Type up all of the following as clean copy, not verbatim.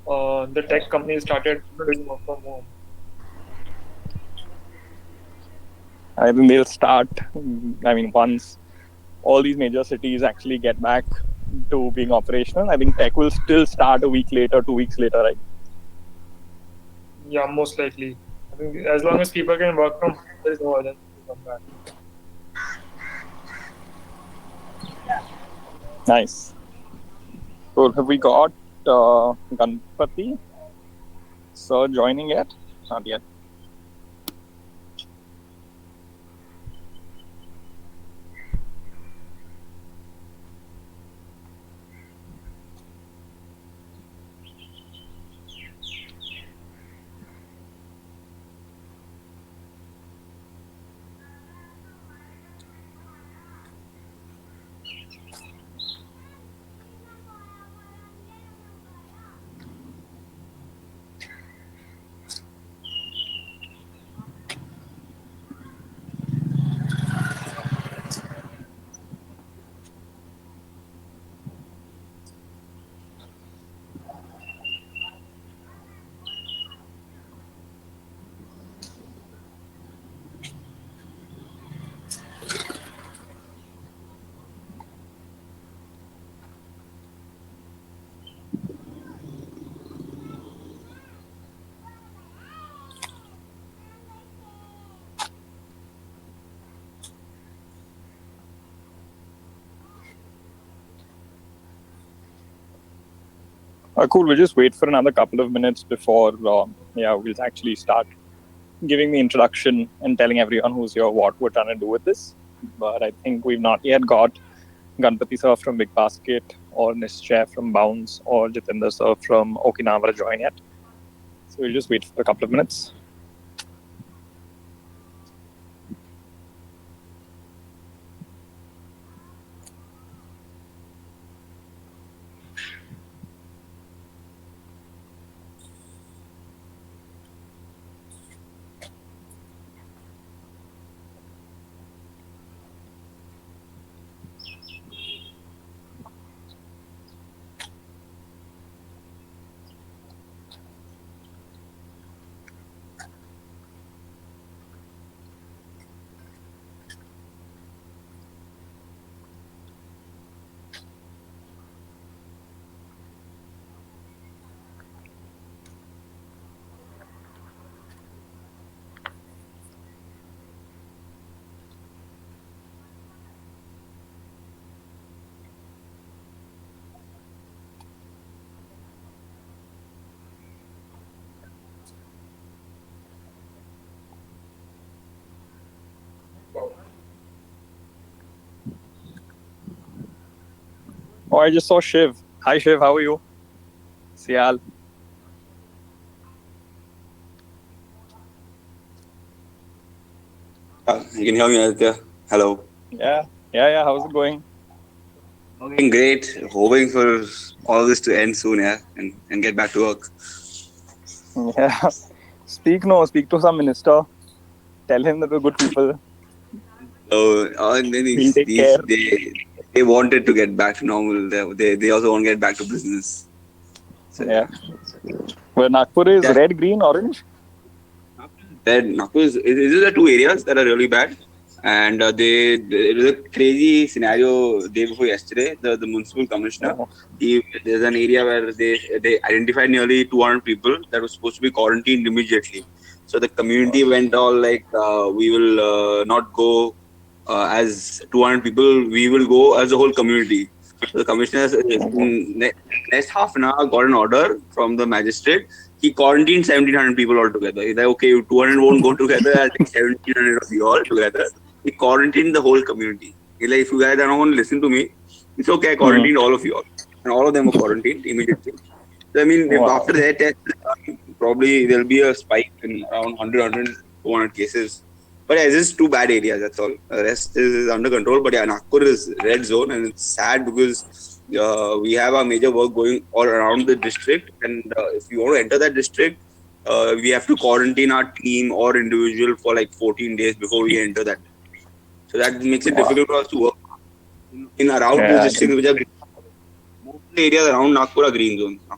the tech companies started doing work from home. I think they'll start. I mean, once all these major cities actually get back to being operational, I think tech will still start a week later, 2 weeks later, right? Yeah, most likely. I think as long as people can work from home, there is no urgency to come back. Nice. So have we got Ganpati sir joining yet? Not yet. Cool. We'll just wait for another couple of minutes before, we'll actually start giving the introduction and telling everyone who's here what we're trying to do with this. But I think we've not yet got Ganpati sir from Big Basket or Nischay from Bounce or Jitendra sir from Okinawa to join yet. So we'll just wait for a couple of minutes. Oh, I just saw Shiv. Hi, Shiv. How are you? Sial. You can hear me, Aditya. Hello. Yeah. How's it going? Going great. Hoping for all this to end soon, yeah, and get back to work. Yeah. Speak to some minister. Tell him that we're good people. So, and then We'll take care. they wanted to get back to normal. They also want to get back to business. So, Yeah. Where Nagpur is yeah. red, green, orange. Nagpur is the two areas that are really bad. And it was a crazy scenario day before yesterday. The municipal commissioner, Oh. there's an area where they identified nearly 200 people that were supposed to be quarantined immediately. So the community went all like, we will not go as 200 people. We will go as a whole community. So the commissioner, in next half an hour, got an order from the magistrate. He quarantined 1,700 people altogether. He's like, okay, 200 won't go together. I'll take 1,700 of you all together. He quarantined the whole community. He's like, if you guys don't want to listen to me, it's okay. I quarantined all of you all. And all of them were quarantined immediately. So, I mean, Wow. after their test, probably there'll be a spike in around 100, 200 cases. But yeah, it's just two bad areas, that's all. The rest is under control. But yeah, Nagpur is red zone, and it's sad because we have our major work going all around the district. And if you want to enter that district, we have to quarantine our team or individual for like 14 days before we enter that. So that makes it difficult for us to work in around those Yeah. districts, which are most of the areas around Nagpur are green zones now.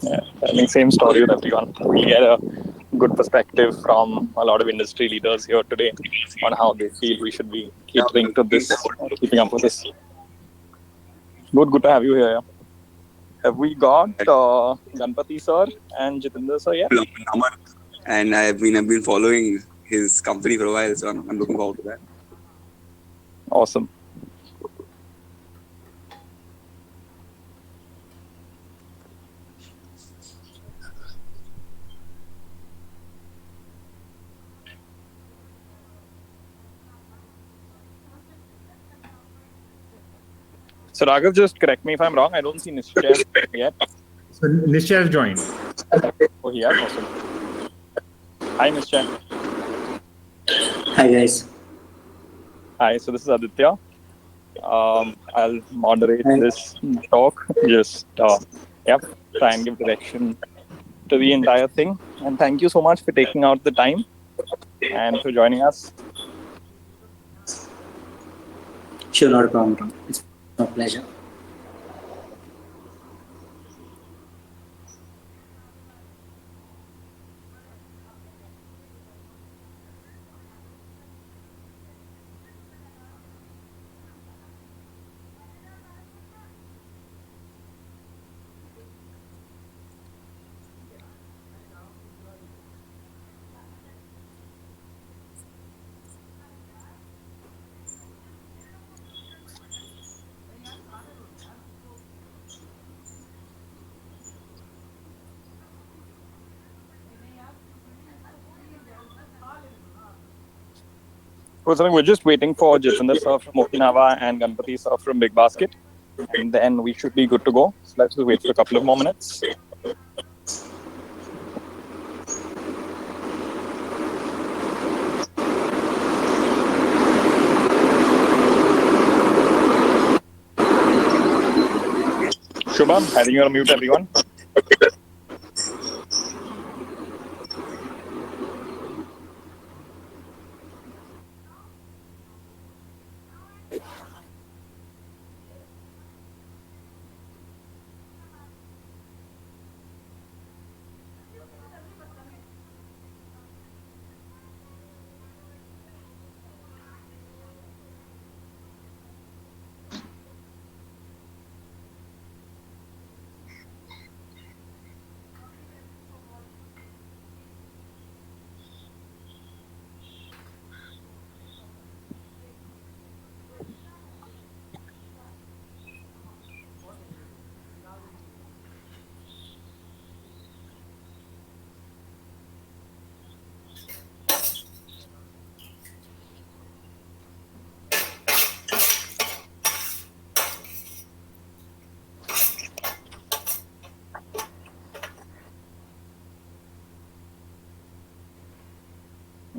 Yeah, I think same story with everyone. We get a good perspective from a lot of industry leaders here today on how they feel we should be catering to this, keeping up with this. Good to have you here. Yeah. Have we got Ganpati sir and Jitendra sir yet? Amar, and I've been following his company for a while, so I'm looking forward to that. Awesome. So Raghav, just correct me if I'm wrong. I don't see Nishchay yet. So Nishya has joined. Oh, he has. Awesome. Hi, Nishchay. Hi guys. Hi. So this is Aditya. I'll moderate Hi. this talk. Just try and give direction to the entire thing. And thank you so much for taking out the time and for joining us. Sure, not a problem. It's my pleasure. So we're just waiting for Jitendra sir from Okinawa and Ganpati sir from Big Basket. And then we should be good to go. So let's just wait for a couple of more minutes. Shubham, I think you're on mute, everyone.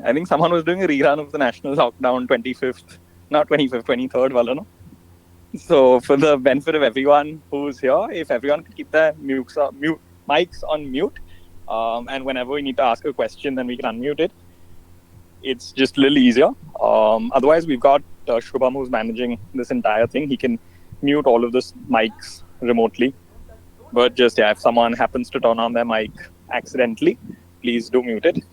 I think someone was doing a rerun of the national lockdown 25th, not 25th, 23rd, wala, no? So for the benefit of everyone who's here, if everyone could keep their mics on mute, and whenever we need to ask a question, then we can unmute it. It's just a little easier. Otherwise, we've got Shubham who's managing this entire thing. He can mute all of the mics remotely. But just, if someone happens to turn on their mic accidentally, please do mute it.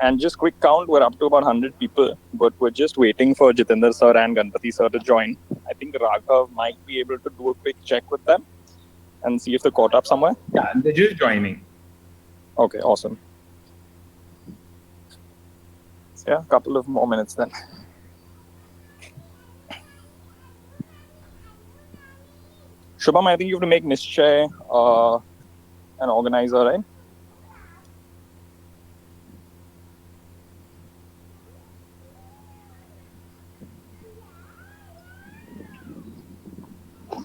And just quick count, we're up to about 100 people, but we're just waiting for Jitendra sir and Ganpati sir to join. I think Raghav might be able to do a quick check with them and see if they're caught up somewhere. Yeah, they're just joining. Okay, awesome. So yeah, a couple of more minutes then. Shubham, I think you have to make Nishchay an organizer, right?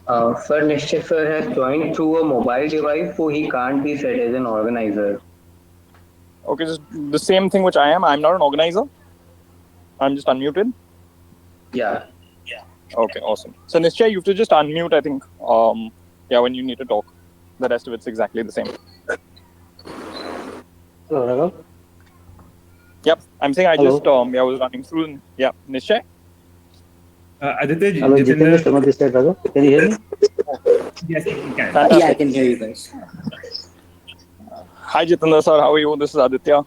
Sir Nishchit sir has joined through a mobile device, so he can't be said as an organizer. Okay, just the same thing which I am. I'm not an organizer. I'm just unmuted. Yeah. Okay, awesome. So Nishchay, you have to just unmute, I think. When you need to talk. The rest of it's exactly the same. Hello, Raghav. Yep, I'm saying I Hello. just was running through. Yeah, Nishchay. Aditya, Hello, Jitendra Sharma this side, Raghav. Can you hear me? Yes, we can. Fantastic. Yeah, I can hear you guys. Hi, Jitendra sir. How are you? This is Aditya.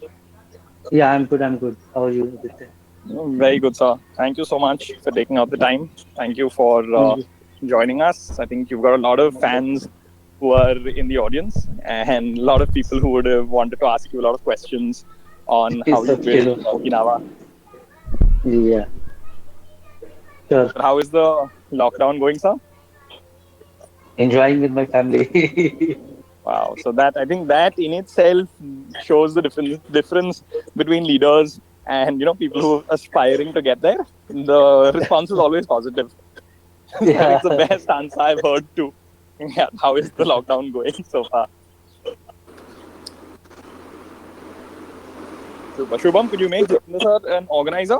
Yeah, I'm good. I'm good. How are you, Aditya? Very good, sir. Thank you so much for taking out the time. Thank you for Thank you. joining us. I think you've got a lot of fans who are in the audience and a lot of people who would have wanted to ask you a lot of questions on how It's you okay. build Okinawa. Yeah, sure. How is the lockdown going, sir? Enjoying with my family. Wow. So that I think that in itself shows the difference between leaders and people who are aspiring to get there. The response is always positive. I think Yeah. it's the best answer I've heard too. Yeah. How is the lockdown going so far? Super. Shubham, could you make Jitendra sir an organizer?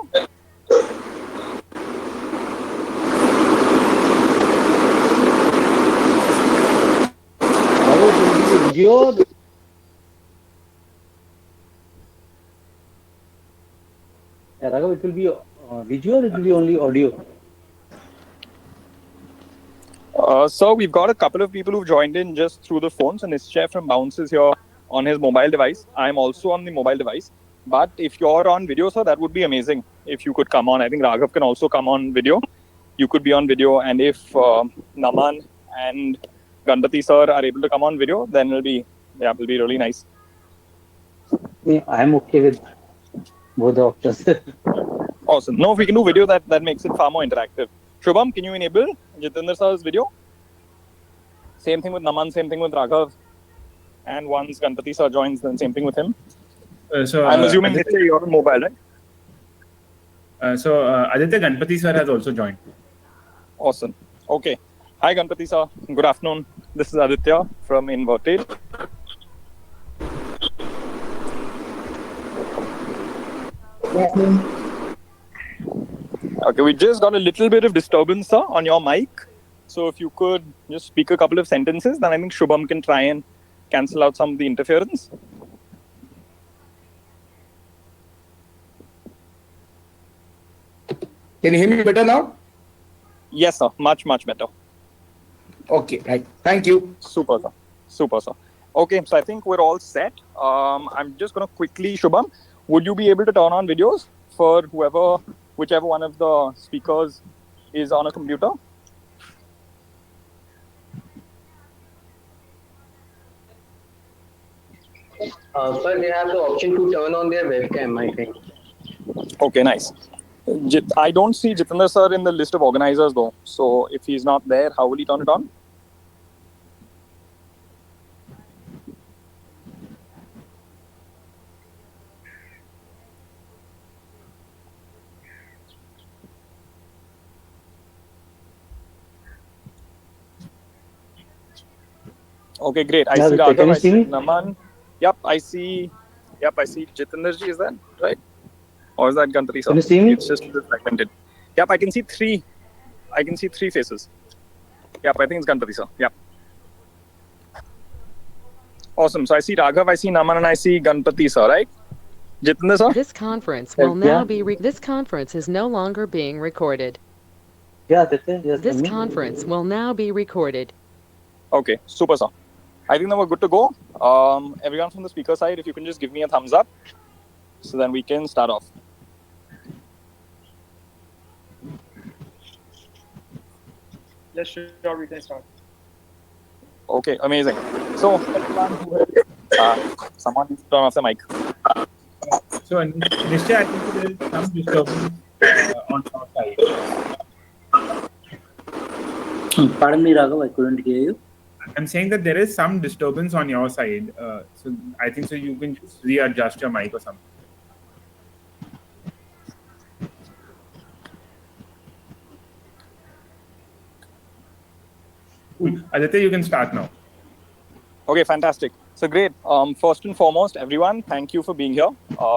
Raghav, it will be video. Yeah, Raghav, it will be video or it will be only audio? So we've got a couple of people who've joined in just through the phone. So Nischay from Bounce is here on his mobile device. I'm also on the mobile device. But if you're on video, sir, that would be amazing. If you could come on, I think Raghav can also come on video. You could be on video, and if Naman and Ganpati sir are able to come on video, then it'll be really nice. Yeah, I'm okay with both the options. Awesome. No, if we can do video, that makes it far more interactive. Shubham, can you enable Jitendra sir's video? Same thing with Naman, same thing with Raghav. And once Ganpati sir joins, then same thing with him. I'm assuming Aditya, you're on mobile, right? Aditya, Ganpati sir has also joined. Awesome. Okay. Hi, Ganpati sir. Good afternoon. This is Aditya from Inverted. Okay, we just got a little bit of disturbance, sir, on your mic. So if you could just speak a couple of sentences, then I think Shubham can try and cancel out some of the interference. Can you hear me better now? Yes, sir. Much, much better. Okay, right. Thank you. Super, sir. Super, sir. Okay, so I think we're all set. I'm just going to quickly, Shubham, would you be able to turn on videos for whichever one of the speakers is on a computer? Sir, they have the option to turn on their webcam, I think. Okay, nice. I don't see Jitendra sir in the list of organizers though. So if he's not there, how will he turn it on? Okay, great. I see Raghav, Can you I see see me? Naman. Yep, I see Jitendra ji, is that right? Or is that Ganpati sir? Can you see me? It's just a little fragmented. Yep, I can see three faces. Yep, I think it's Ganpati sir. Yep. Awesome. So I see Raghav, I see Naman, and I see Ganpati sir, right? Jitendra sir? This conference will Yeah. now be. This conference is no longer being recorded. Yeah, Aditya. Yes, This me. conference will now be recorded. Okay, super sir. I think that we're good to go. Everyone from the speaker side, if you can just give me a thumbs up, so then we can start off. Yes, sure, we can start. Okay, amazing. So, everyone who has, someone needs to turn off the mic. So, Nischay, I think there is some disturbance on our side. Pardon me, Raghav, I couldn't hear you. I'm saying that there is some disturbance on your side. So, I think so you can just readjust your mic or something. Aditya, you can start now. Okay, fantastic. So great. First and foremost, everyone, thank you for being here.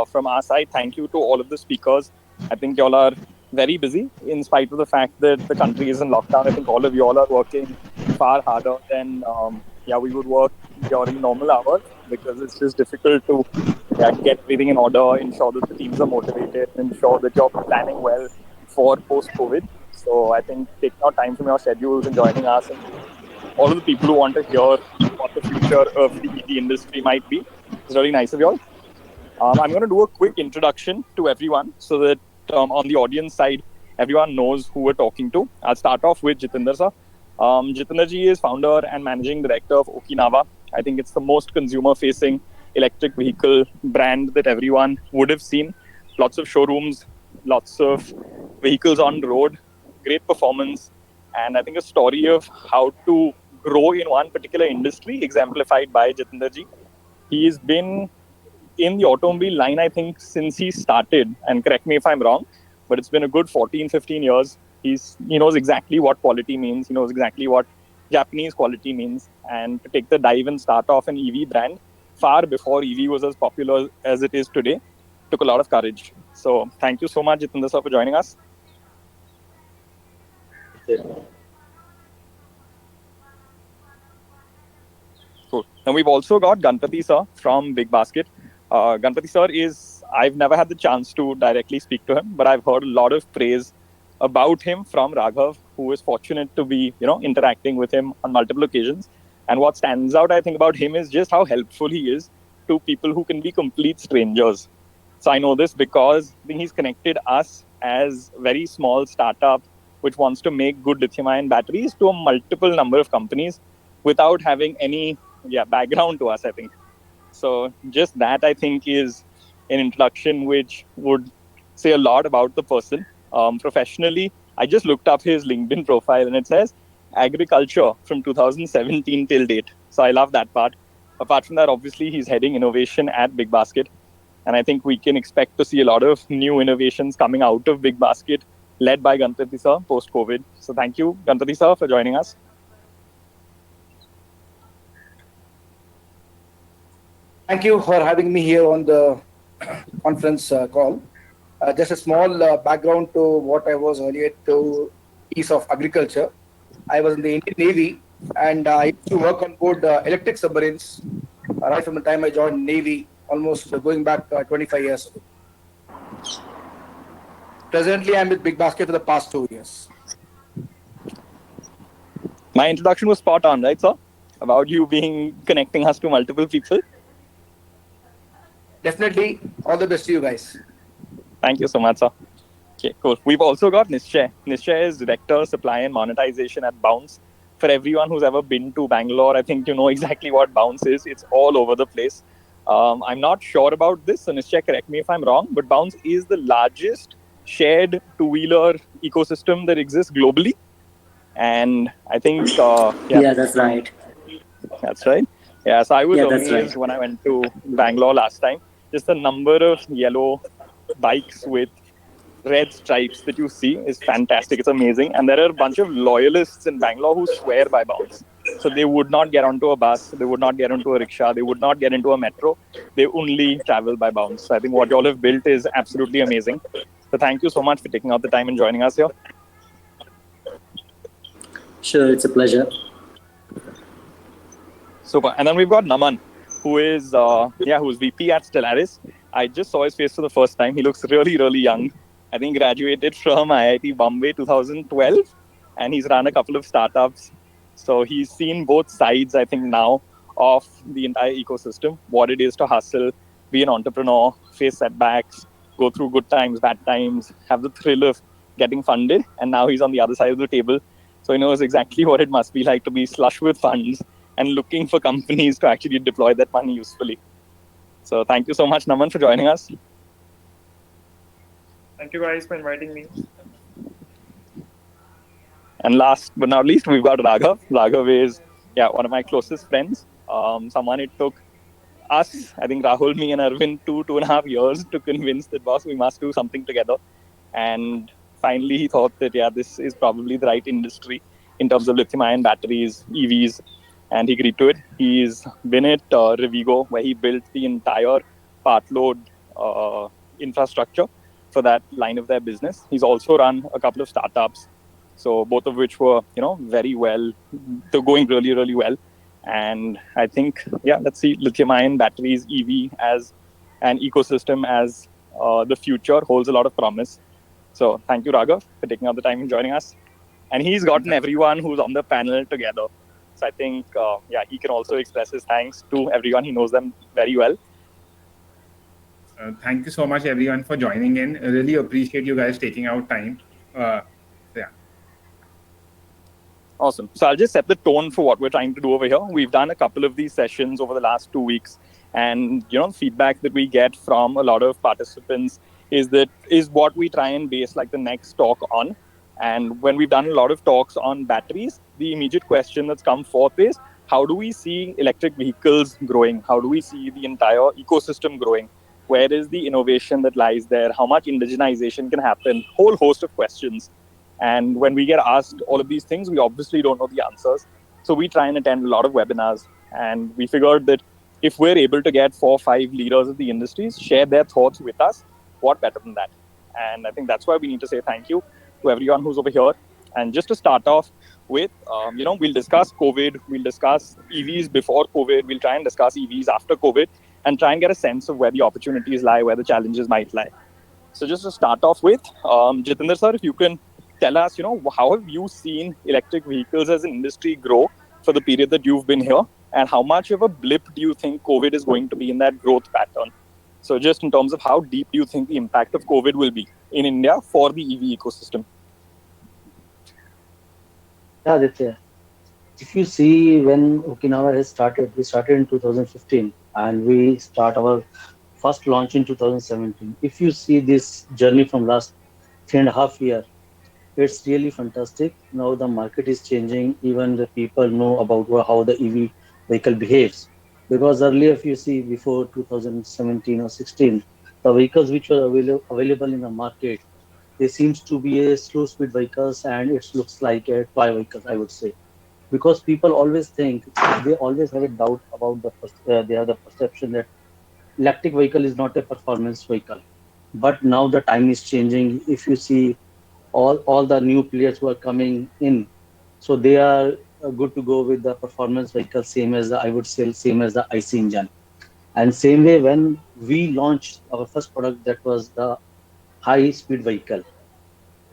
From our side, thank you to all of the speakers. I think y'all are very busy in spite of the fact that the country is in lockdown. I think all of y'all are working far harder than we would work during normal hours, because it's just difficult to get everything in order, ensure that the teams are motivated, ensure that you're planning well for post-COVID. So I think taking out time from your schedules and joining us and all of the people who want to hear what the future of the EV industry might be. It's really nice of you all. I'm going to do a quick introduction to everyone so that on the audience side, everyone knows who we're talking to. I'll start off with Jitendra sir. Jitendra ji is founder and managing director of Okinawa. I think it's the most consumer-facing electric vehicle brand that everyone would have seen. Lots of showrooms, lots of vehicles on the road, great performance, and I think a story of how to grow in one particular industry exemplified by Jitendra ji. He's been in the automobile line, I think, since he started, and correct me if I'm wrong, but it's been a good 14, 15 years. He knows exactly what quality means. He knows exactly what Japanese quality means. And to take the dive and start off an EV brand far before EV was as popular as it is today took a lot of courage. So thank you so much, Jitendra sir, for joining us. Cool. And we've also got Ganpati sir from Big Basket. Ganpati sir I've never had the chance to directly speak to him, but I've heard a lot of praise about him from Raghav, who is fortunate to be, interacting with him on multiple occasions. And what stands out, I think, about him is just how helpful he is to people who can be complete strangers. So I know this because I think he's connected us as a very small startup which wants to make good lithium-ion batteries to a multiple number of companies without having any background to us, I think. So just that, I think, is an introduction which would say a lot about the person. Professionally, I just looked up his LinkedIn profile and it says agriculture from 2017 till date. So I love that part. Apart from that, obviously, he's heading innovation at Big Basket. And I think we can expect to see a lot of new innovations coming out of Big Basket, led by Ganpati sir post-COVID. So thank you, Ganpati sir, for joining us. Thank you for having me here on the conference call. Just a small background to what I was earlier to piece of agriculture. I was in the Indian Navy and I used to work on board electric submarines right from the time I joined Navy, almost going back 25 years ago. Presently, I'm with Big Basket for the past 2 years. My introduction was spot on, right, sir? About you connecting us to multiple people. Definitely, all the best to you guys. Thank you so much, sir. Okay, cool. We've also got Nishchay. Nishchay is Director, Supply and Monetization at Bounce. For everyone who's ever been to Bangalore, I think you know exactly what Bounce is. It's all over the place. I'm not sure about this, so Nishchay, correct me if I'm wrong, but Bounce is the largest shared two-wheeler ecosystem that exists globally. And I think... Yeah, that's right. That's right. Yeah, so I was that's amazed right. when I went to Bangalore last time. Just the number of yellow bikes with red stripes that you see is fantastic. It's amazing. And there are a bunch of loyalists in Bangalore who swear by Bounce. So they would not get onto a bus, they would not get onto a rickshaw, they would not get into a metro. They only travel by Bounce. So I think what you all have built is absolutely amazing. So thank you so much for taking out the time and joining us here. Sure, it's a pleasure. Super. And then we've got Naman, who is who's VP at Stellaris. I just saw his face for the first time. He looks really, really young. I think graduated from IIT Bombay 2012, and he's run a couple of startups. So he's seen both sides, I think, now of the entire ecosystem, what it is to hustle, be an entrepreneur, face setbacks, go through good times, bad times, have the thrill of getting funded. And now he's on the other side of the table. So he knows exactly what it must be like to be slush with funds and looking for companies to actually deploy that money usefully. So thank you so much, Naman, for joining us. Thank you guys for inviting me. And last but not least, we've got Raghav. Raghav is one of my closest friends. Someone it took us, I think Rahul, me and Arvind, 2.5 years to convince that, boss, we must do something together. And finally, he thought that, this is probably the right industry in terms of lithium-ion batteries, EVs, and he agreed to it. He's been at Revigo, where he built the entire part load infrastructure for that line of their business. He's also run a couple of startups, so both of which were, very well. They're going really, really well. And I think, let's see, lithium-ion batteries, EV as an ecosystem, as the future holds a lot of promise. So thank you, Raghav, for taking out the time and joining us. And he's gotten everyone who's on the panel together. I think, yeah, he can also express his thanks to everyone. He knows them very well. Thank you so much, everyone, for joining in. I really appreciate you guys taking out time. Yeah. Awesome. So I'll just set the tone for what we're trying to do over here. We've done a couple of these sessions over the last 2 weeks, and the feedback that we get from a lot of participants is what we try and base like the next talk on. And when we've done a lot of talks on batteries, the immediate question that's come forth is, how do we see electric vehicles growing? How do we see the entire ecosystem growing? Where is the innovation that lies there? How much indigenization can happen? Whole host of questions. And when we get asked all of these things, we obviously don't know the answers. So we try and attend a lot of webinars. And we figured that if we're able to get 4 or 5 leaders of the industries share their thoughts with us, what better than that? And I think that's why we need to say thank you to everyone who's over here. And just to start off with, we'll discuss COVID, we'll discuss EVs before COVID, we'll try and discuss EVs after COVID, and try and get a sense of where the opportunities lie, where the challenges might lie. So just to start off with, Jitendra sir, if you can tell us, how have you seen electric vehicles as an industry grow for the period that you've been here, and how much of a blip do you think COVID is going to be in that growth pattern? So just in terms of how deep do you think the impact of COVID will be in India for the EV ecosystem? Yeah, Aditya. If you see when Okinawa has started, we started in 2015 and we start our first launch in 2017. If you see this journey from last 3.5 years, it's really fantastic. Now the market is changing. Even the people know about how the EV vehicle behaves. Because earlier, if you see before 2017 or 16, the vehicles which were available in the market, they seems to be a slow speed vehicles and it looks like a toy vehicles, I would say. Because people always think, they always have a doubt about they have the perception that electric vehicle is not a performance vehicle. But now the time is changing. If you see all the new players who are coming in, so they are good to go with the performance vehicle, same as I would say, same as the IC engine. And same way when we launched our first product, that was the high speed vehicle,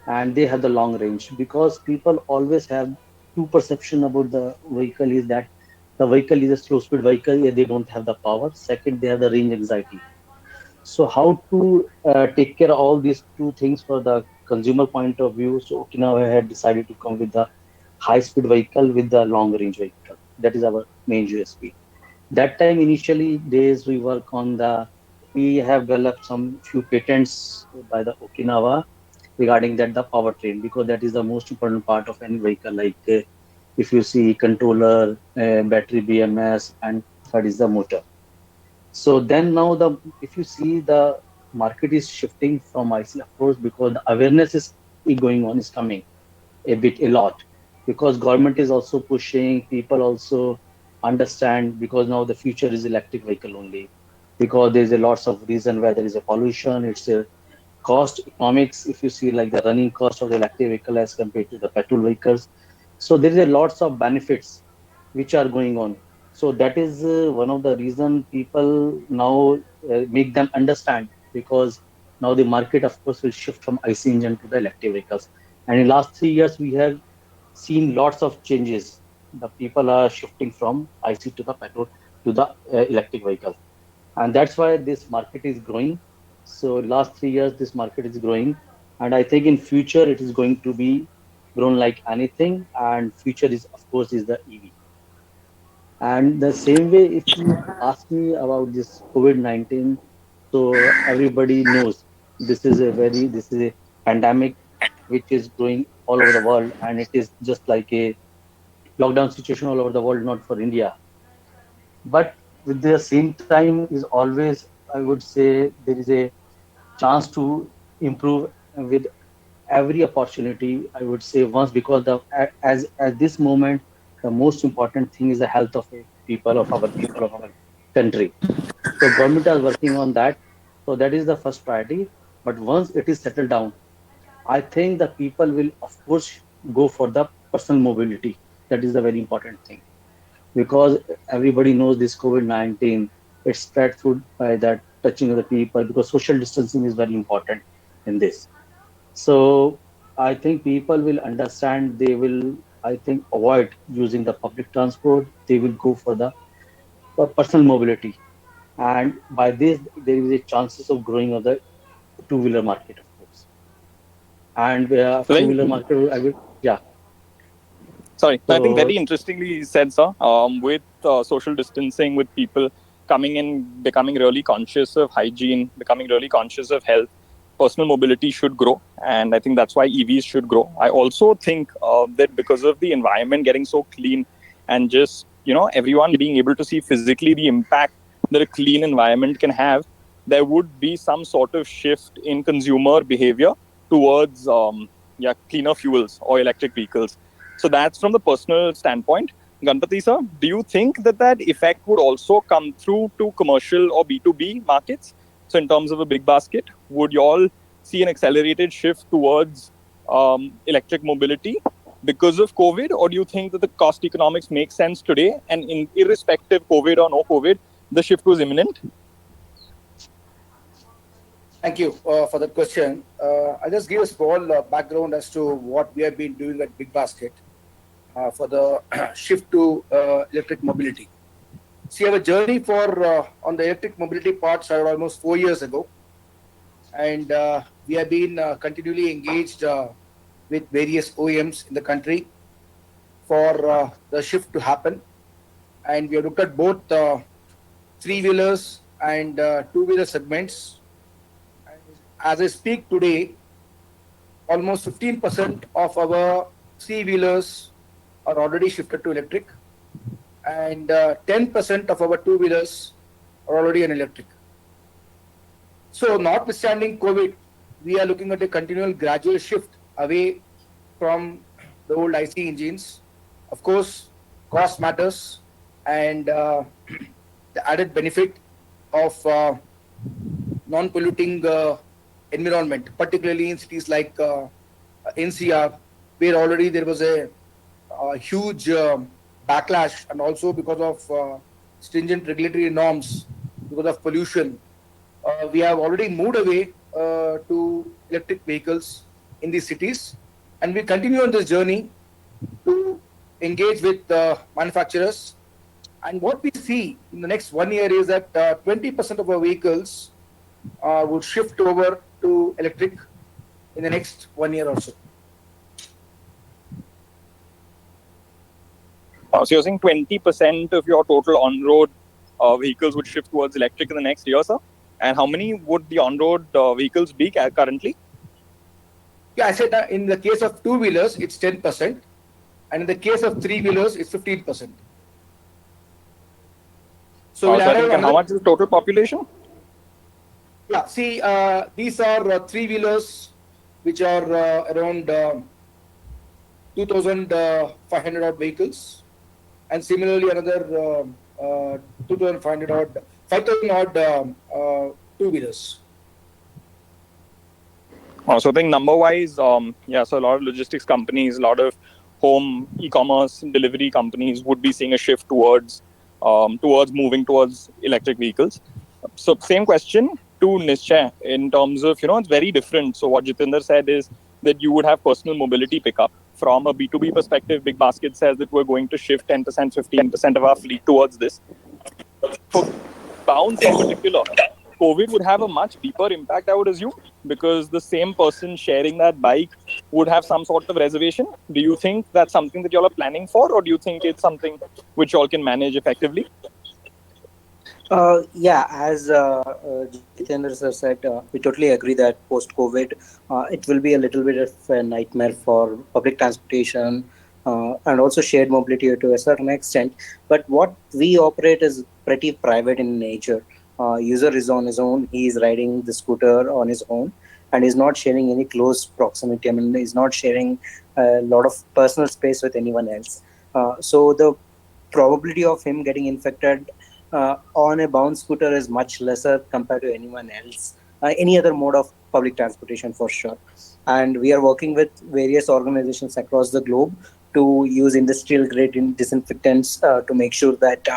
and they have the long range, because people always have two perception about the vehicle is that the vehicle is a slow speed vehicle, yeah, they don't have the power. Second, they have the range anxiety. So how to take care of all these two things for the consumer point of view? So Okinawa had decided to come with the high speed vehicle with the long range vehicle. That is our main USP. That time initially days we work on we have developed some few patents by the Okinawa regarding the powertrain, because that is the most important part of any vehicle. Like if you see controller, battery, BMS, and third is the motor. So then now if you see the market is shifting from IC, of course, because the awareness is going on, is coming a lot, because government is also pushing, people also understand, because now the future is electric vehicle only, because there's a lots of reason where there is a pollution, it's a cost economics. If you see like the running cost of the electric vehicle as compared to the petrol vehicles, so there is a lots of benefits which are going on. So that is one of the reason people now make them understand, because now the market of course will shift from IC engine to the electric vehicles. And in last 3 years we have seen lots of changes. The people are shifting from IC to the petrol to the electric vehicle, and that's why this market is growing. So last 3 years this market is growing, and I think in future it is going to be grown like anything. And future is of course is the EV. And the same way, if you ask me about this COVID-19, so everybody knows this is a pandemic which is growing all over the world, and it is just like a lockdown situation all over the world, not for India. But with the same time is always, I would say, there is a chance to improve with every opportunity. I would say once, because as at this moment, the most important thing is the health of people of our country. So government is working on that. So that is the first priority. But once it is settled down, I think the people will of course go for the personal mobility. That is the very important thing, because everybody knows this COVID-19, it's spread through by that touching of the people, because social distancing is very important in this. So I think people will understand. They will I think, avoid using the public transport. They will go for the personal mobility, and by this there is a chances of growing of the two-wheeler market, of course. And Very two-wheeler market, I will, yeah. sorry. I think So very interestingly said, sir. With social distancing, with people coming in, becoming really conscious of hygiene, becoming really conscious of health, personal mobility should grow, and I think that's why EVs should grow. I also think that because of the environment getting so clean, and just everyone being able to see physically the impact that a clean environment can have, there would be some sort of shift in consumer behavior towards cleaner fuels or electric vehicles. So that's from the personal standpoint. Ganpati sir, do you think that that effect would also come through to commercial or B2B markets? So in terms of a big basket, would you all see an accelerated shift towards electric mobility because of COVID, or do you think that the cost economics make sense today, and irrespective COVID or no COVID, the shift was imminent? Thank you for that question. I'll just give a small background as to what we have been doing at Big Basket for the shift to electric mobility. See, our journey for on the electric mobility part started almost 4 years ago, and we have been continually engaged with various OEMs in the country for the shift to happen. And we have looked at both three-wheelers and two-wheeler segments. And as I speak today, almost 15% of our three-wheelers are already shifted to electric, and 10% of our two-wheelers are already on electric. So, notwithstanding COVID, we are looking at a continual gradual shift away from the old IC engines. Of course, cost matters, and the added benefit of non-polluting environment, particularly in cities like NCR, where already there was a huge backlash, and also because of stringent regulatory norms, because of pollution. We have already moved away to electric vehicles in these cities, and we continue on this journey to engage with manufacturers. And what we see in the next 1 year is that 20% of our vehicles would shift over to electric in the next 1 year or so. So you're saying 20% of your total on-road vehicles would shift towards electric in the next year, sir? And how many would the on-road vehicles be currently? Yeah, I said in the case of two-wheelers, it's 10%, and in the case of three-wheelers, it's 15%. So, we'll and how much is the total population? Yeah, see, these are three-wheelers which are around 2,500 odd vehicles, and similarly another 2,500 odd, 5,000 odd two-wheelers. So I think number-wise, so a lot of logistics companies, a lot of home e-commerce delivery companies would be seeing a shift towards moving towards electric vehicles. So same question to Nishchay in terms of, it's very different. So what Jitendra said is that you would have personal mobility pickup. From a B2B perspective, Big Basket says that we're going to shift 10%, 15% of our fleet towards this. For Bounce in particular, COVID would have a much deeper impact, I would assume, because the same person sharing that bike would have some sort of reservation. Do you think that's something that y'all are planning for, or do you think it's something which y'all can manage effectively? Yeah, as Jitendra sir said, we totally agree that post-COVID, it will be a little bit of a nightmare for public transportation and also shared mobility to a certain extent. But what we operate is pretty private in nature. User is on his own. He is riding the scooter on his own and is not sharing any close proximity. I mean, he's not sharing a lot of personal space with anyone else. So the probability of him getting infected on a bounce scooter is much lesser compared to anyone else, any other mode of public transportation for sure. And we are working with various organizations across the globe to use industrial grade disinfectants to make sure that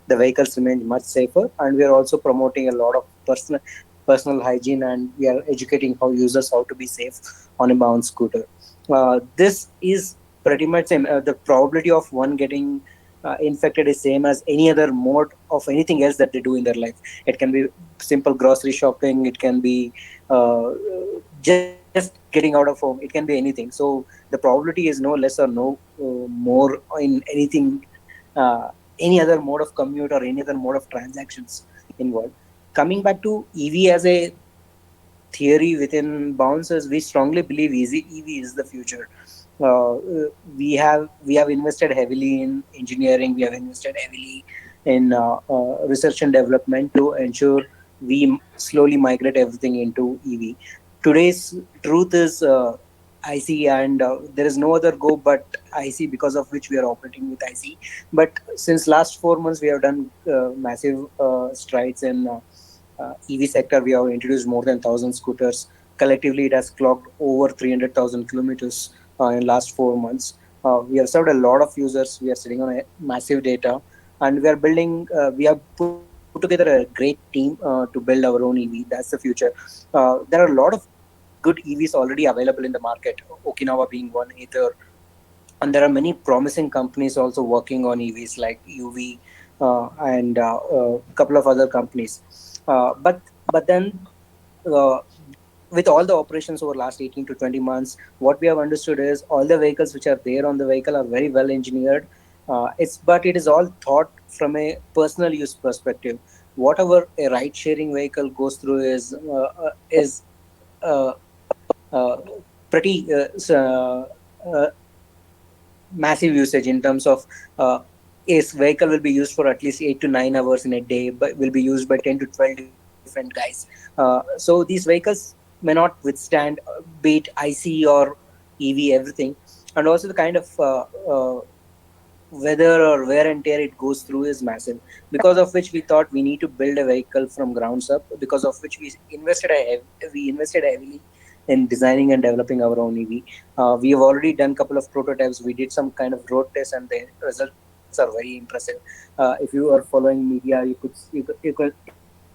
the vehicles remain much safer. And we are also promoting a lot of personal hygiene, and we are educating how users how to be safe on a bounce scooter. This is pretty much same. The probability of one getting infected is same as any other mode of anything else that they do in their life. It can be simple grocery shopping. It can be just getting out of home. It can be anything. So the probability is no less or no more in anything, any other mode of commute or any other mode of transactions involved. Coming back to EV as a theory within bounces, we strongly believe EV is the future. We have invested heavily in engineering. We have invested heavily in research and development to ensure we slowly migrate everything into EV. Today's truth is IC, and there is no other go but IC, because of which we are operating with IC. But since last 4 months, we have done massive strides in EV sector. We have introduced more than 1,000 scooters. Collectively, it has clocked over 300,000 kilometers in last 4 months. We have served a lot of users. We are sitting on a massive data, and we are building. We have put together a great team to build our own EV. That's the future. There are a lot of good EVs already available in the market. Okinawa being one, Ether, and there are many promising companies also working on EVs like Eevee and a couple of other companies. But then uh, with all the operations over last 18 to 20 months, what we have understood is all the vehicles which are there on the vehicle are very well engineered. But it is all thought from a personal use perspective. Whatever a ride sharing vehicle goes through is uh, uh, pretty massive usage in terms of a vehicle will be used for at least 8 to 9 hours in a day, but will be used by 10 to 12 different guys. So these vehicles may not withstand be it IC or EV, everything. And also the kind of weather or wear and tear it goes through is massive, because of which we thought we need to build a vehicle from grounds up, because of which we invested heavily in designing and developing our own EV. We have already done a couple of prototypes. We did some kind of road tests, and the results are very impressive. If you are following media, you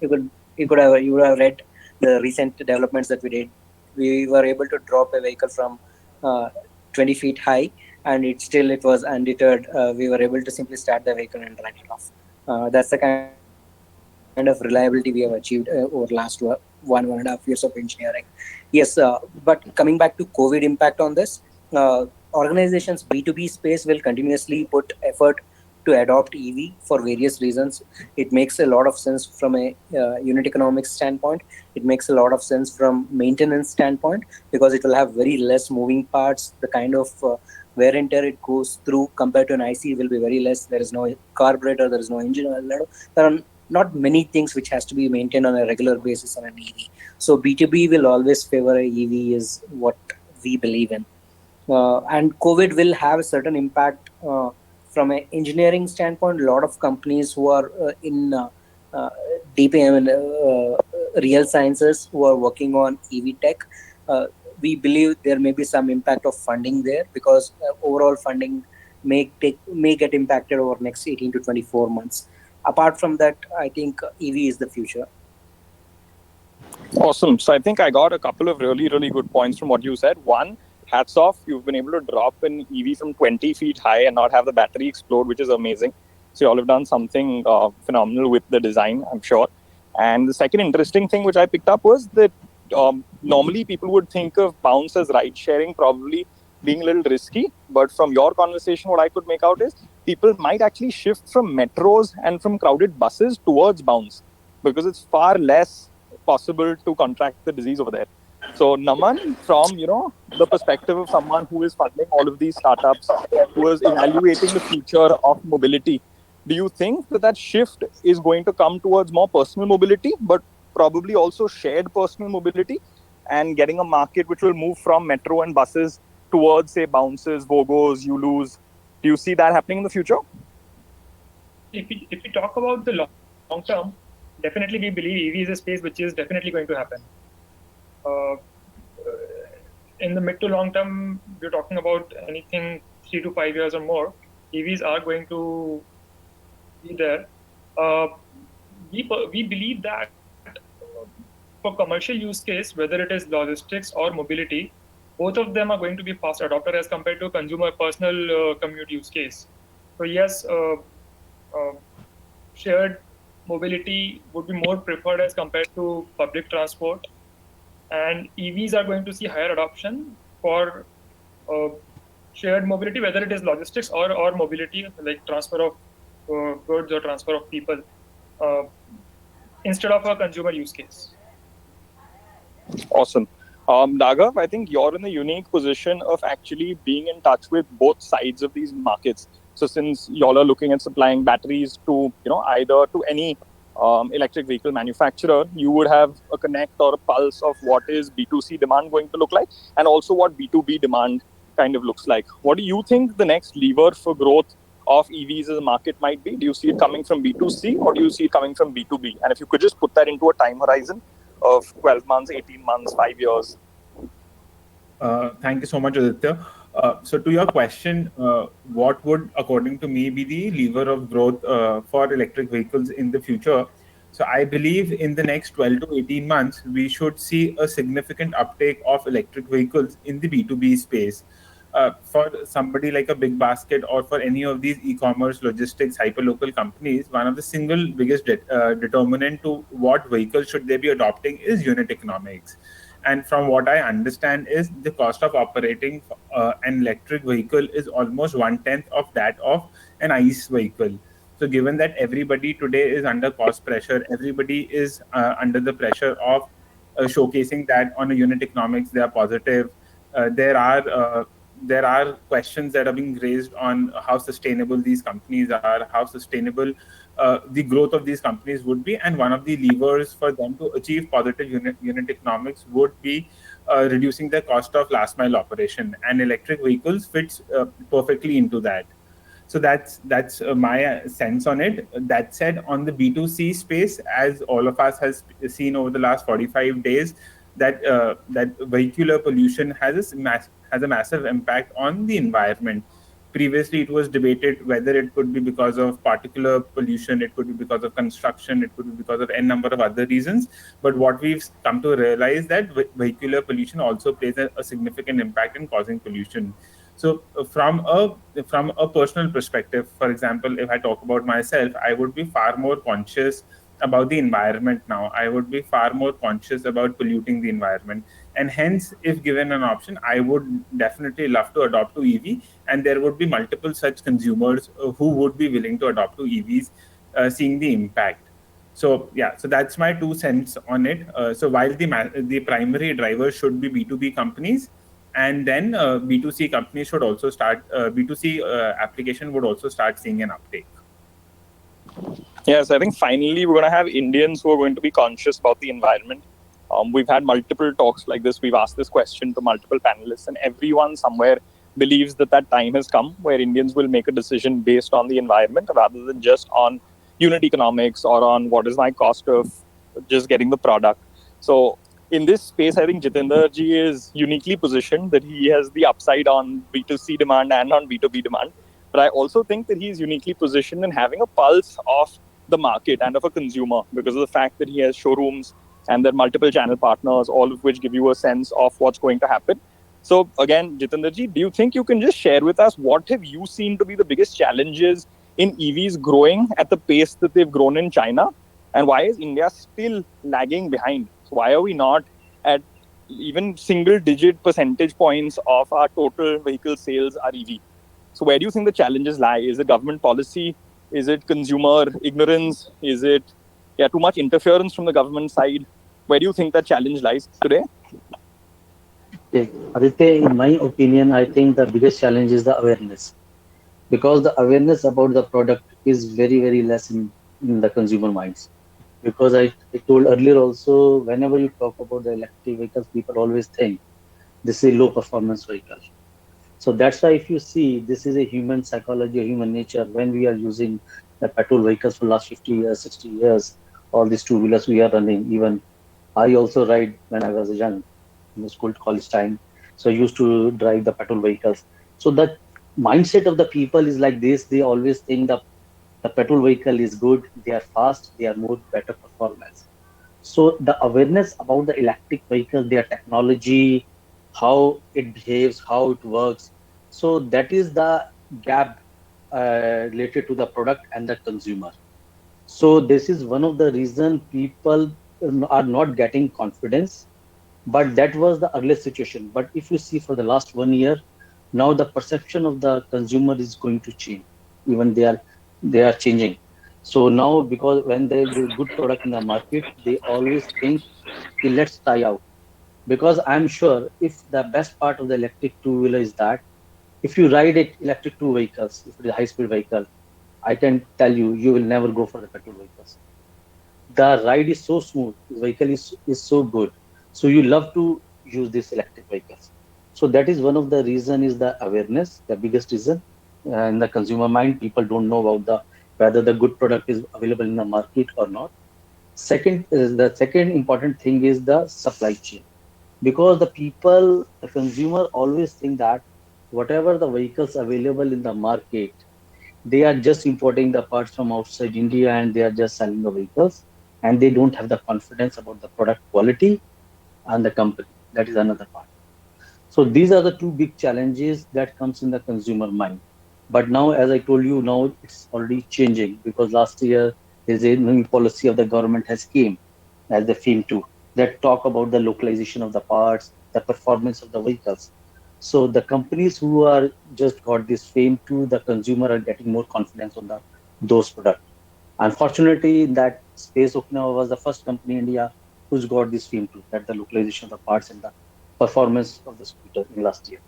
would have read the recent developments that we did. We were able to drop a vehicle from uh, 20 feet high, and it was undeterred. We were able to simply start the vehicle and run it off. That's the kind of reliability we have achieved over last 1.5 years of engineering. Yes, but coming back to COVID impact on this, organizations B2B space will continuously put effort to adopt EV for various reasons. It makes a lot of sense from a unit economics standpoint. It makes a lot of sense from maintenance standpoint, because it will have very less moving parts. The kind of wear and tear it goes through compared to an IC will be very less. There is no carburetor, there is no engine oil. There are not many things which has to be maintained on a regular basis on an EV. So B2B will always favor a EV is what we believe in. And COVID will have a certain impact from an engineering standpoint. A lot of companies who are in uh, deep real sciences who are working on EV tech, uh, we believe there may be some impact of funding there, because overall funding may get impacted over next 18 to 24 months. Apart from that, I think EV is the future. Awesome. So I think I got a couple of really, really good points from what you said. One, hats off. You've been able to drop an EV from 20 feet high and not have the battery explode, which is amazing. So you all have done something phenomenal with the design, I'm sure. And the second interesting thing which I picked up was that normally people would think of bounce as ride sharing probably being a little risky. But from your conversation, what I could make out is people might actually shift from metros and from crowded buses towards bounce, because it's far less possible to contract the disease over there. So Naman, from the perspective of someone who is funding all of these startups, who is evaluating the future of mobility, do you think that shift is going to come towards more personal mobility, but probably also shared personal mobility, and getting a market which will move from metro and buses towards, say, bounces, Vogos, Ulus? Do you see that happening in the future? If we talk about the long term, definitely we believe EV is a space which is definitely going to happen. Uh, in the mid to long term, we're talking about anything 3 to 5 years or more. EVs are going to be there. Uh, we believe that for commercial use case, whether it is logistics or mobility, both of them are going to be fast adopter as compared to consumer personal commute use case. So yes, shared mobility would be more preferred as compared to public transport, and EVs are going to see higher adoption for uh, shared mobility, whether it is logistics or mobility like transfer of goods or transfer of people, uh, instead of a consumer use case. Awesome. Dagav, I think you're in a unique position of actually being in touch with both sides of these markets. So since y'all are looking at supplying batteries to, either to any electric vehicle manufacturer, you would have a connect or a pulse of what is B2C demand going to look like, and also what B2B demand kind of looks like. What do you think the next lever for growth of EVs as a market might be? Do you see it coming from B2C, or do you see it coming from B2B? And if you could just put that into a time horizon of 12 months, 18 months, 5 years. Thank you so much, Aditya. So to your question, what would, according to me, be the lever of growth for electric vehicles in the future? So I believe in the next 12 to 18 months, we should see a significant uptake of electric vehicles in the B2B space. For somebody like a Big Basket or for any of these e-commerce, logistics, hyperlocal companies, one of the single biggest determinant to what vehicle should they be adopting is unit economics. And from what I understand is the cost of operating an electric vehicle is almost 1/10 of that of an ICE vehicle. So given that everybody today is under cost pressure, everybody is under the pressure of showcasing that on a unit economics they are positive. There are questions that are being raised on how sustainable these companies are, how sustainable the growth of these companies would be, and one of the levers for them to achieve positive unit economics would be reducing the cost of last mile operation, and electric vehicles fits perfectly into that. So that's my sense on it. That said, on the B2C space, as all of us has seen over the last 45 days, that vehicular pollution has a massive impact on the environment. Previously, it was debated whether it could be because of particular pollution, it could be because of construction, it could be because of n number of other reasons. But what we've come to realize that vehicular pollution also plays a significant impact in causing pollution. So from a personal perspective, for example, if I talk about myself, I would be far more conscious about the environment now. I would be far more conscious about polluting the environment. And hence, if given an option, I would definitely love to adopt to EV. And there would be multiple such consumers who would be willing to adopt to EVs, seeing the impact. So yeah, so that's my 2 cents on it. So while the primary driver should be B2B companies, and then B2C companies should also start, B2C application would also start seeing an uptake. Yes, I think finally we're going to have Indians who are going to be conscious about the environment. We've had multiple talks like this. We've asked this question to multiple panelists, and everyone somewhere believes that that time has come where Indians will make a decision based on the environment rather than just on unit economics or on what is my cost of just getting the product. So in this space, I think Jitender ji is uniquely positioned that he has the upside on B2C demand and on B2B demand. But I also think that he's uniquely positioned in having a pulse of the market and of a consumer because of the fact that he has showrooms and there are multiple channel partners, all of which give you a sense of what's going to happen. So again, Jitender ji, do you think you can just share with us what have you seen to be the biggest challenges in EVs growing at the pace that they've grown in China? And why is India still lagging behind? So why are we not at even single digit percentage points of our total vehicle sales are EV? So where do you think the challenges lie? Is it government policy? Is it consumer ignorance? Is it too much interference from the government side? Where do you think that challenge lies today? Okay. Aditya, in my opinion, I think the biggest challenge is the awareness, because the awareness about the product is very, very less in the consumer minds. Because I told earlier also, whenever you talk about the electric vehicles, people always think this is a low performance vehicle. So that's why if you see, this is a human psychology, a human nature. When we are using the petrol vehicles for last 50 years, 60 years, all these two-wheelers we are running, even I also ride when I was young, in the school college time. So I used to drive the petrol vehicles. So the mindset of the people is like this. They always think the petrol vehicle is good, they are fast, they are more better performance. So the awareness about the electric vehicle, their technology, how it behaves, how it works. So that is the gap related to the product and the consumer. So this is one of the reason people are not getting confidence. But that was the earlier situation. But if you see for the last 1 year, now the perception of the consumer is going to change. Even they are changing. So now because when there is a good product in the market, they always think, "Okay, let's try out." Because I'm sure if the best part of the electric two-wheeler is that if you ride it electric two vehicles, if it is a high-speed vehicle, I can tell you, you will never go for the petrol vehicles. The ride is so smooth, the vehicle is so good. So you love to use these electric vehicles. So that is one of the reason is the awareness, the biggest reason. In the consumer mind, people don't know about the whether the good product is available in the market or not. Second is the second important thing is the supply chain, because the people, the consumer always think that whatever the vehicles available in the market, they are just importing the parts from outside India and they are just selling the vehicles, and they don't have the confidence about the product quality and the company. That is another part. So these are the two big challenges that comes in the consumer mind. But now, as I told you, now it's already changing because last year there's a new policy of the government has came as the FAME 2 that talk about the localization of the parts, the performance of the vehicles. So the companies who are just got this FAME 2, the consumer are getting more confidence on the those products. Unfortunately, in that space, Okinawa was the first company in India who's got this FAME 2, that the localization of the parts and the performance of the scooter in last year.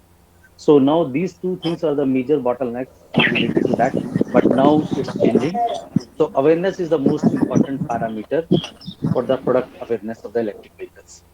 So now these two things are the major bottlenecks related to that, but now it's changing. So awareness is the most important parameter for the product awareness of the electric vehicles.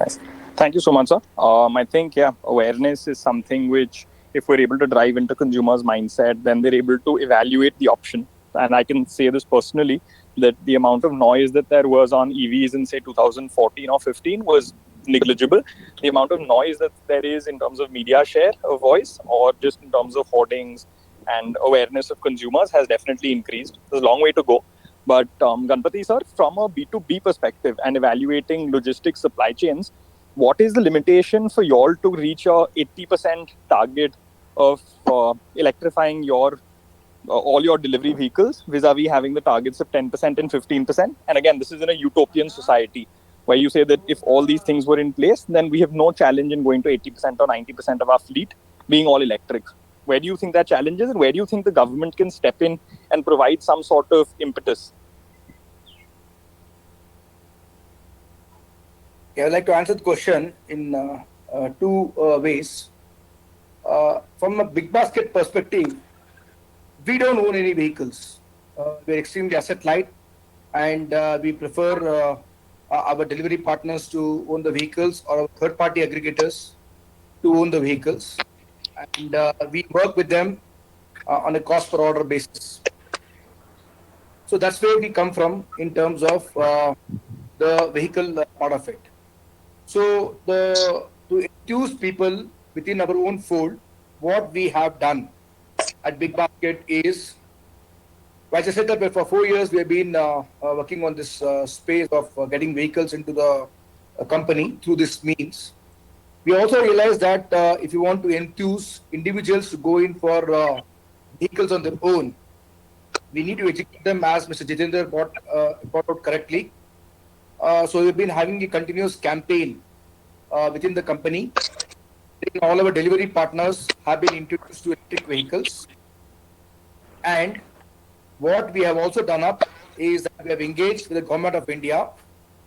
Nice. Thank you so much, sir. I think, yeah, awareness is something which, if we're able to drive into consumers' mindset, then they're able to evaluate the option. And I can say this personally that the amount of noise that there was on EVs in, say, 2014 or 15 was negligible. The amount of noise that there is in terms of media share of voice or just in terms of hoardings and awareness of consumers has definitely increased. There's a long way to go. But Ganpati sir, from a B2B perspective and evaluating logistics supply chains, what is the limitation for y'all to reach a 80% target of electrifying your all your delivery vehicles vis-a-vis having the targets of 10% and 15%? And again, this is in a utopian society where you say that if all these things were in place, then we have no challenge in going to 80% or 90% of our fleet being all electric. Where do you think that challenge is, and where do you think the government can step in and provide some sort of impetus? Yeah, I'd like to answer the question in two ways. From a big basket perspective, we don't own any vehicles. We're extremely asset light, and we prefer our delivery partners to own the vehicles or our third party aggregators to own the vehicles. And we work with them on a cost per order basis. So that's where we come from in terms of the vehicle part of it. So to infuse people within our own fold, what we have done at Big Basket is, as I said that for 4 years we have been working on this space of getting vehicles into the company through this means. We also realized that if you want to enthuse individuals to go in for vehicles on their own, we need to educate them, as Mr. Jitendra brought out correctly. So we've been having a continuous campaign within the company. All our delivery partners have been introduced to electric vehicles. And what we have also done up is that we have engaged with the government of India,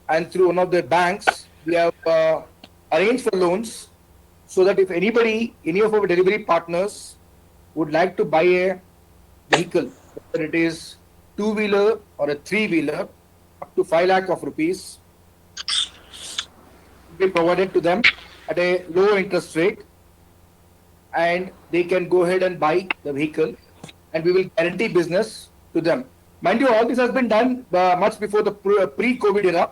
and through one of the banks, we have arranged for loans so that if anybody, any of our delivery partners would like to buy a vehicle, whether it is two-wheeler or a three-wheeler, up to 5 lakh of rupees, be provided to them at a low interest rate, and they can go ahead and buy the vehicle, and we will guarantee business to them. Mind you, all this has been done much before the pre-COVID era,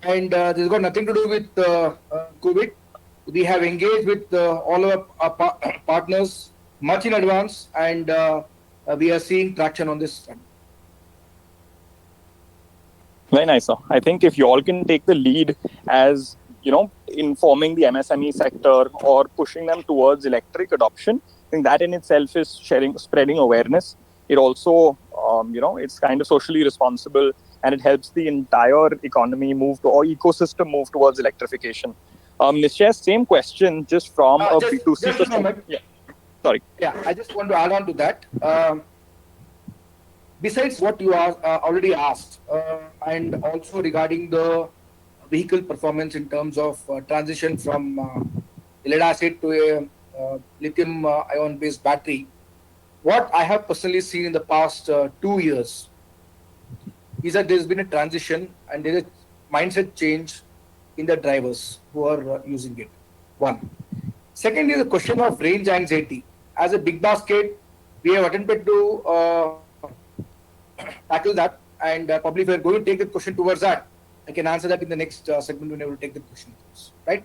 and this has got nothing to do with COVID. We have engaged with all our partners much in advance, and we are seeing traction on this front. Very nice, sir. I think if you all can take the lead as informing the MSME sector or pushing them towards electric adoption. I think that in itself is spreading awareness. It also, it's kind of socially responsible, and it helps the entire economy or ecosystem move towards electrification. Nishya, same question, just from a just, B2C just a perspective. moment. Yeah. Sorry. Yeah, I just want to add on to that. Besides what you are already asked, and also regarding the vehicle performance in terms of transition from lead acid to a lithium ion based battery, what I have personally seen in the past 2 years is that there's been a transition and there's a mindset change in the drivers who are using it. One. Second is the question of range anxiety. As a big basket, we have attempted to tackle that, and probably if we are going to take the question towards that, I can answer that in the next segment when I will take the question, right?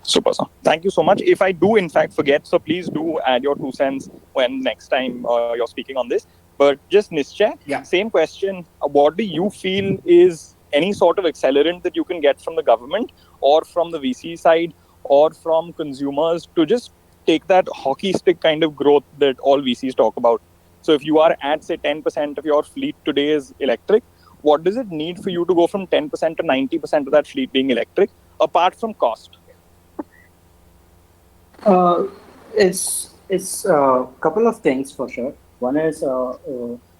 Super, sir. Thank you so much. If I do, in fact, forget, so please do add your 2 cents when next time you're speaking on this. But just Nishcha, same question. What do you feel is any sort of accelerant that you can get from the government or from the VC side or from consumers to just take that hockey stick kind of growth that all VCs talk about? So if you are at, say, 10% of your fleet today is electric, what does it need for you to go from 10% to 90% of that fleet being electric, apart from cost? It's a couple of things for sure. One is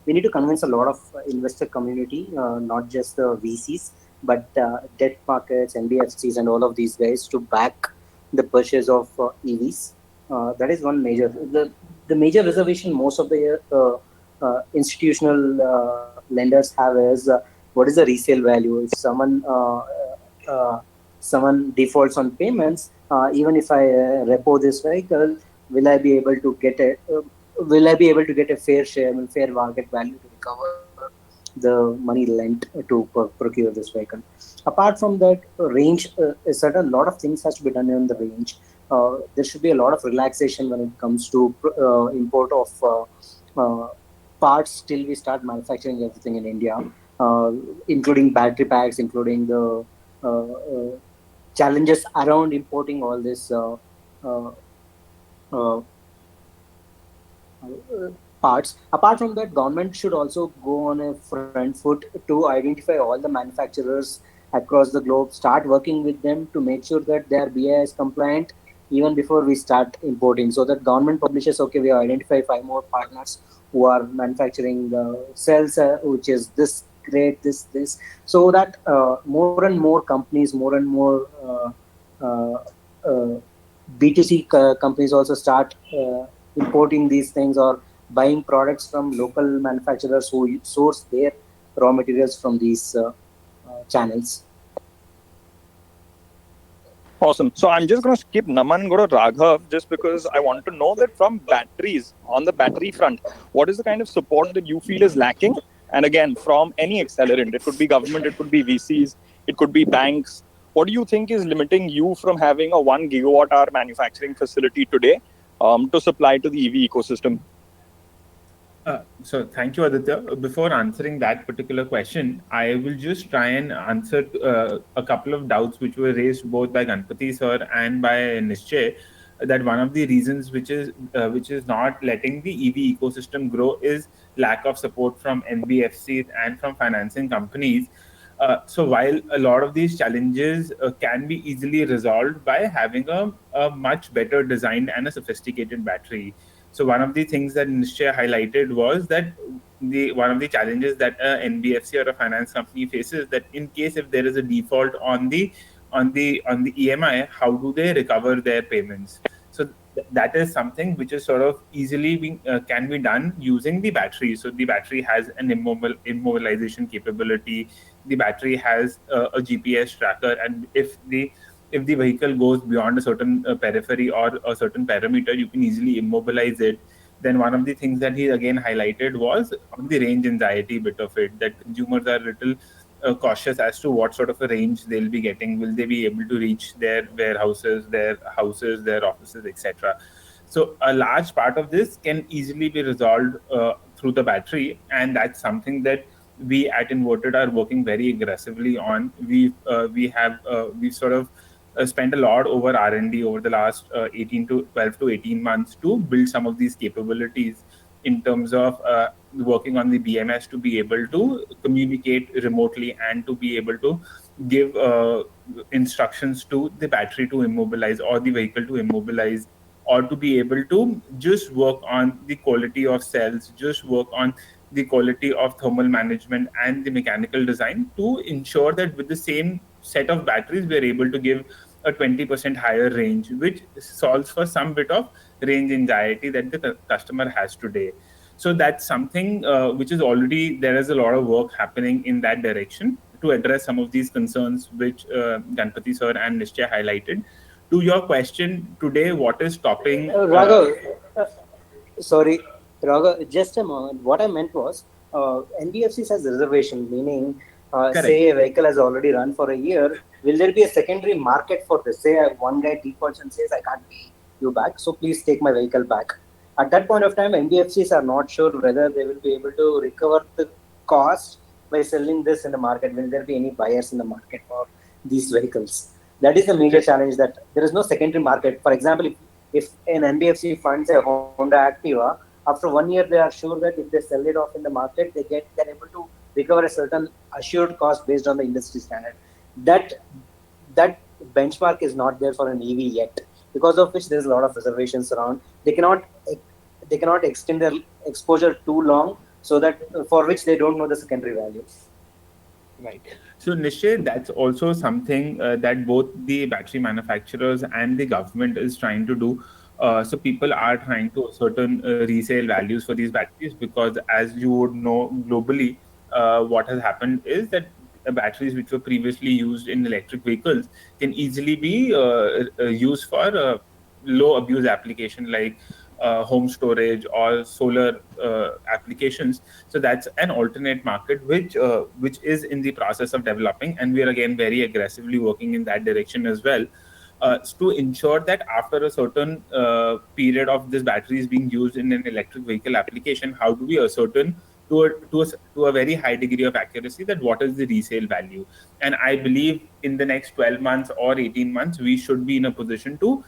we need to convince a lot of investor community, not just the VCs, but debt markets, NBFCs, and all of these guys to back the purchase of EVs. That is one major. The major reservation most of the institutional lenders have is what is the resale value. If someone defaults on payments, even if I repo this vehicle, will I be able to get a fair share, fair market value to recover the money lent to procure this vehicle? Apart from that, range, a certain lot of things has to be done in the range. There should be a lot of relaxation when it comes to import of parts till we start manufacturing everything in India, including battery packs, including the challenges around importing all this parts. Apart from that, government should also go on a front foot to identify all the manufacturers across the globe, start working with them to make sure that they are BIS compliant even before we start importing, so that government publishes, okay, we have identified 5 more partners who are manufacturing cells, which is this grade, this, so that more and more companies, more and more B2C companies also start importing these things or buying products from local manufacturers who source their raw materials from these channels. Awesome. So I'm just going to skip Naman and go to Raghav just because I want to know that from batteries, on the battery front, what is the kind of support that you feel is lacking? And again, from any accelerant, it could be government, it could be VCs, it could be banks. What do you think is limiting you from having a 1 gigawatt hour manufacturing facility today to supply to the EV ecosystem? So thank you, Aditya. Before answering that particular question, I will just try and answer a couple of doubts which were raised both by Ganpati sir and by Nishchay, that one of the reasons which is not letting the EV ecosystem grow is lack of support from NBFCs and from financing companies. So while a lot of these challenges can be easily resolved by having a much better designed and a sophisticated battery. So one of the things that Nishchay highlighted was that one of the challenges that an NBFC or a finance company faces, that in case if there is a default on the EMI, how do they recover their payments? So that is something which is sort of easily can be done using the battery. So the battery has an immobilization capability. The battery has a GPS tracker, and if the vehicle goes beyond a certain periphery or a certain parameter, you can easily immobilize it. Then one of the things that he again highlighted was on the range anxiety bit of it, that consumers are a little cautious as to what sort of a range they'll be getting. Will they be able to reach their warehouses, their houses, their offices, etc.? So a large part of this can easily be resolved through the battery, and that's something that we at Inverted are working very aggressively on. We've sort of spent a lot over R&D over the last 18 to 12 to 18 months to build some of these capabilities in terms of working on the BMS to be able to communicate remotely and to be able to give instructions to the battery to immobilize or the vehicle to immobilize, or to be able to just work on the quality of cells, just work on the quality of thermal management and the mechanical design to ensure that with the same set of batteries, we're able to give a 20% higher range, which solves for some bit of range anxiety that the customer has today. So that's something which is already, there is a lot of work happening in that direction to address some of these concerns which Ganpati sir and Nishchay highlighted. To your question today, what is stopping? Raghav, sorry, Raghav, just a moment. What I meant was, NBFCs has reservation, meaning, say a vehicle has already run for a year. Will there be a secondary market for this? Say one guy defaults and says, I can't pay you back, so please take my vehicle back. At that point of time, NBFCs are not sure whether they will be able to recover the cost by selling this in the market. Will there be any buyers in the market for these vehicles? That is the major challenge, that there is no secondary market. For example, if an NBFC funds a Honda Activa, after 1 year they are sure that if they sell it off in the market, they're able to recover a certain assured cost based on the industry standard. That benchmark is not there for an EV yet, because of which there's a lot of reservations around. They cannot extend their exposure too long, so that for which they don't know the secondary value. Right. So, Nishay, that's also something that both the battery manufacturers and the government is trying to do. So, people are trying to ascertain resale values for these batteries, because, as you would know, globally, what has happened is that batteries which were previously used in electric vehicles can easily be used for low abuse application like home storage or solar applications. So that's an alternate market which is in the process of developing, and we are again very aggressively working in that direction as well. To ensure that after a certain period of this battery is being used in an electric vehicle application, how do we ascertain to a very high degree of accuracy that what is the resale value? And I believe in the next 12 months or 18 months, we should be in a position to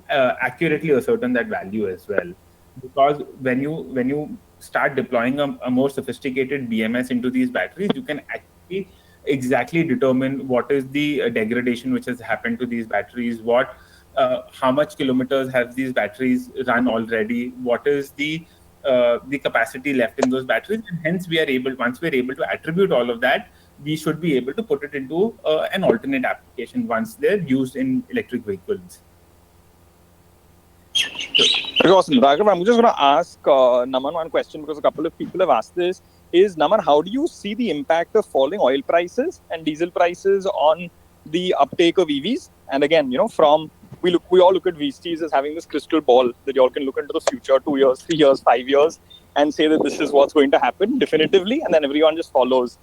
accurately ascertain that value as well. Because when you start deploying a more sophisticated BMS into these batteries, you can actually exactly determine what is the degradation which has happened to these batteries, how much kilometers have these batteries run already, what is the capacity left in those batteries, and hence once we're able to attribute all of that, we should be able to put it into an alternate application once they're used in electric vehicles. Very awesome. Raghav, I'm just going to ask Naman one question, because a couple of people have asked this. Naman, how do you see the impact of falling oil prices and diesel prices on the uptake of EVs? And again, we all look at VCs as having this crystal ball that you all can look into the future, 2 years, 3 years, 5 years, and say that this is what's going to happen definitively, and then everyone just follows.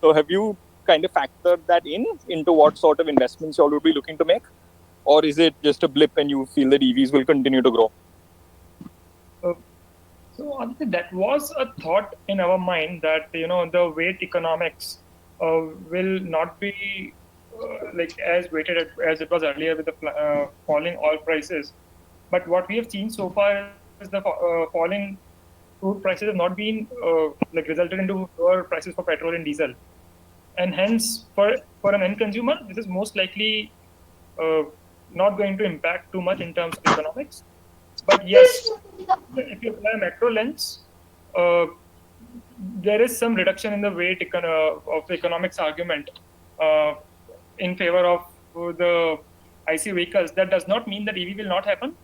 So have you kind of factored that into what sort of investments you all would be looking to make? Or is it just a blip and you feel that EVs will continue to grow? So honestly, that was a thought in our mind, that the weight economics will not be like as weighted as it was earlier with the falling oil prices. But what we have seen so far is the falling crude prices have not been resulted into lower prices for petrol and diesel, and hence for an end consumer, this is most likely not going to impact too much in terms of economics. But yes, if you apply a macro lens, there is some reduction in the weight of the economics argument in favor of the IC vehicles. That does not mean that EV will not happen.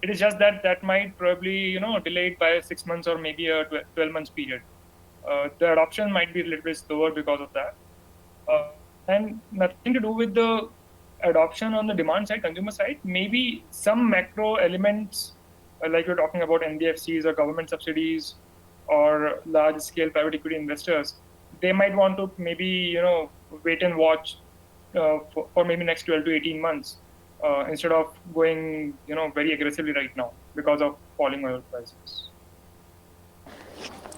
It is just that might probably delayed by 6 months or maybe a 12 months period. The adoption might be a little bit slower because of that, and nothing to do with the adoption on the demand side, consumer side. Maybe some macro elements, like you're talking about NBFCs or government subsidies or large scale private equity investors, they might want to maybe wait and watch for maybe next 12 to 18 months instead of going very aggressively right now because of falling oil prices.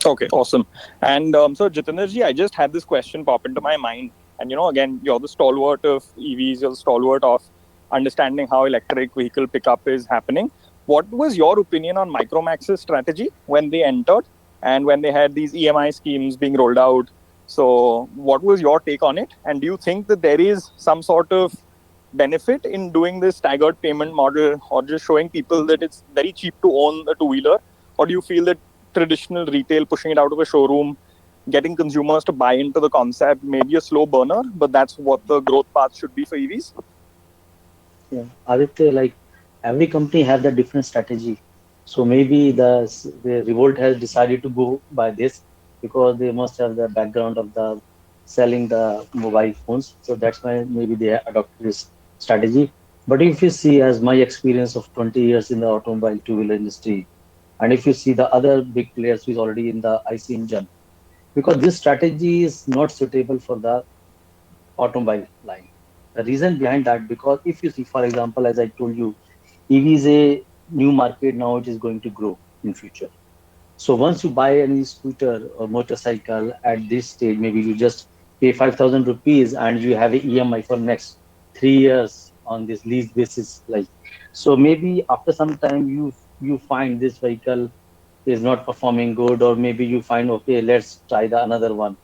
Okay, awesome. And so Jitenderji, I just had this question pop into my mind. And again, you're the stalwart of EVs, you're the stalwart of understanding how electric vehicle pickup is happening. What was your opinion on Micromax's strategy when they entered and when they had these EMI schemes being rolled out? So, what was your take on it? And do you think that there is some sort of benefit in doing this staggered payment model, or just showing people that it's very cheap to own a two-wheeler? Or do you feel that traditional retail, pushing it out of a showroom, getting consumers to buy into the concept, maybe a slow burner, but that's what the growth path should be for EVs? Yeah, Aditya, like every company have the different strategy. So maybe the Revolt has decided to go by this because they must have the background of the selling the mobile phones. So that's why maybe they adopted this strategy. But if you see, as my experience of 20 years in the automobile two-wheeler industry, and if you see the other big players who is already in the IC engine, because this strategy is not suitable for the automobile line. The reason behind that, because if you see, for example, as I told you, EV is a new market now, it is going to grow in future. So once you buy any scooter or motorcycle at this stage, maybe you just pay 5,000 rupees and you have a EMI for next 3 years on this lease basis. Like, so maybe after some time you find this vehicle is not performing good, or maybe you find, okay, let's try the another one,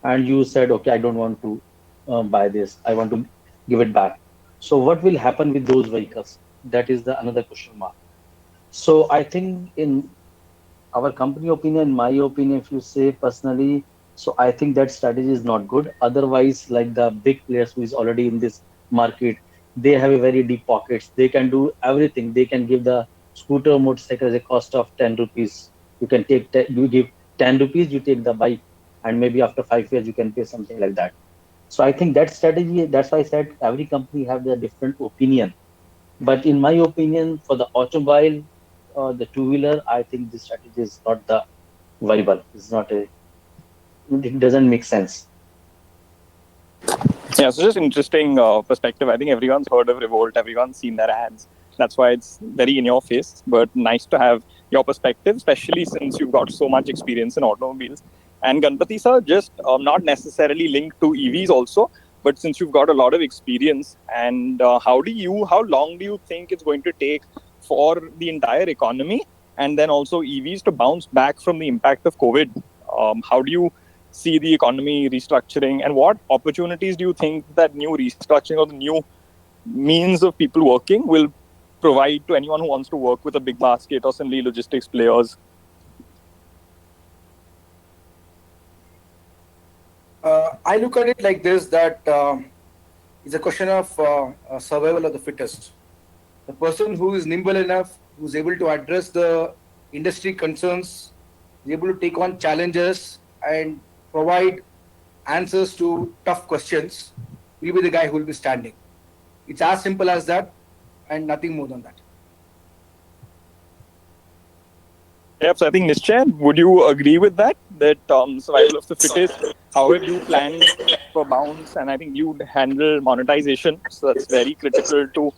and you said, okay, I don't want to buy this, I want to give it back. So what will happen with those vehicles? That is the another question mark. So I think in our company opinion, my opinion, if you say personally, so I think that strategy is not good. Otherwise, like the big players who is already in this market, they have a very deep pockets. They can do everything. They can give the scooter or motorcycle as a cost of 10 rupees. You can take, you give 10 rupees, you take the bike, and maybe after 5 years, you can pay something like that. So I think that strategy, that's why I said every company have their different opinion. But in my opinion, for the automobile, the two-wheeler, I think this strategy is not the viable. It's not a, it doesn't make sense. Yeah, so just interesting perspective. I think everyone's heard of Revolt, everyone's seen their ads. That's why it's very in your face, but nice to have your perspective, especially since you've got so much experience in automobiles. And Ganpati sir, just not necessarily linked to EVs also, but since you've got a lot of experience, and how long do you think it's going to take for the entire economy and then also EVs to bounce back from the impact of COVID? How do you see the economy restructuring, and what opportunities do you think that new restructuring or the new means of people working will provide to anyone who wants to work with a big basket or similarly logistics players? I look at it like this, that it's a question of survival of the fittest. The person who is nimble enough, who's able to address the industry concerns, is able to take on challenges and provide answers to tough questions, will be the guy who will be standing. It's as simple as that, and nothing more than that. Yep, so I think Nischay, would you agree with that? That survival of the fittest, how have you planned for bounce? And I think you handle monetization, so that's very critical to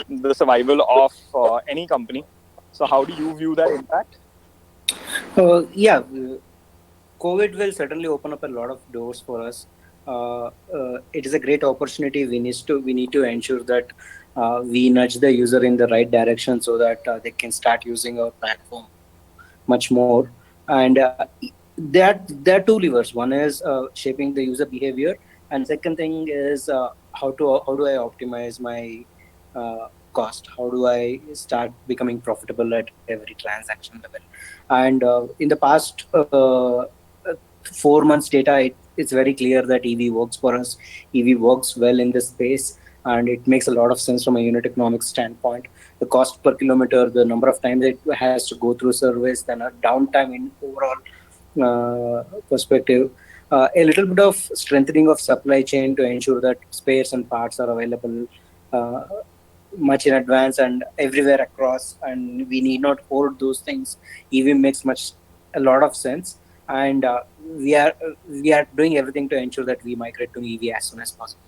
the survival of any company. So how do you view that impact? Yeah, COVID will certainly open up a lot of doors for us. It is a great opportunity. We need to ensure that we nudge the user in the right direction so that they can start using our platform much more. And there are two levers. One is shaping the user behavior, and second thing is how do I optimize my cost? How do I start becoming profitable at every transaction level? And in the past 4 months data, it's very clear that EV works for us. EV works well in this space, and it makes a lot of sense from a unit economics standpoint. The cost per kilometer, the number of times it has to go through service, then a downtime in overall perspective, a little bit of strengthening of supply chain to ensure that spares and parts are available much in advance and everywhere across, and we need not hoard those things. EV makes a lot of sense, and we are doing everything to ensure that we migrate to EV as soon as possible.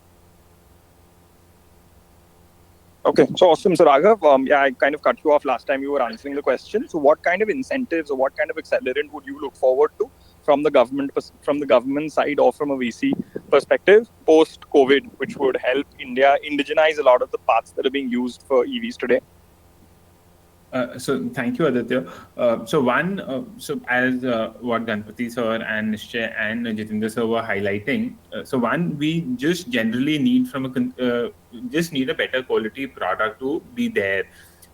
Okay, so awesome. So Raghav, I kind of cut you off last time you were answering the question. So what kind of incentives or what kind of accelerant would you look forward to from the government side or from a VC perspective post COVID, which would help India indigenize a lot of the parts that are being used for EVs today? So thank you, Aditya. So as what Ganpati sir and Nishchay and Jitendra sir were highlighting, we just generally need just need a better quality product to be there.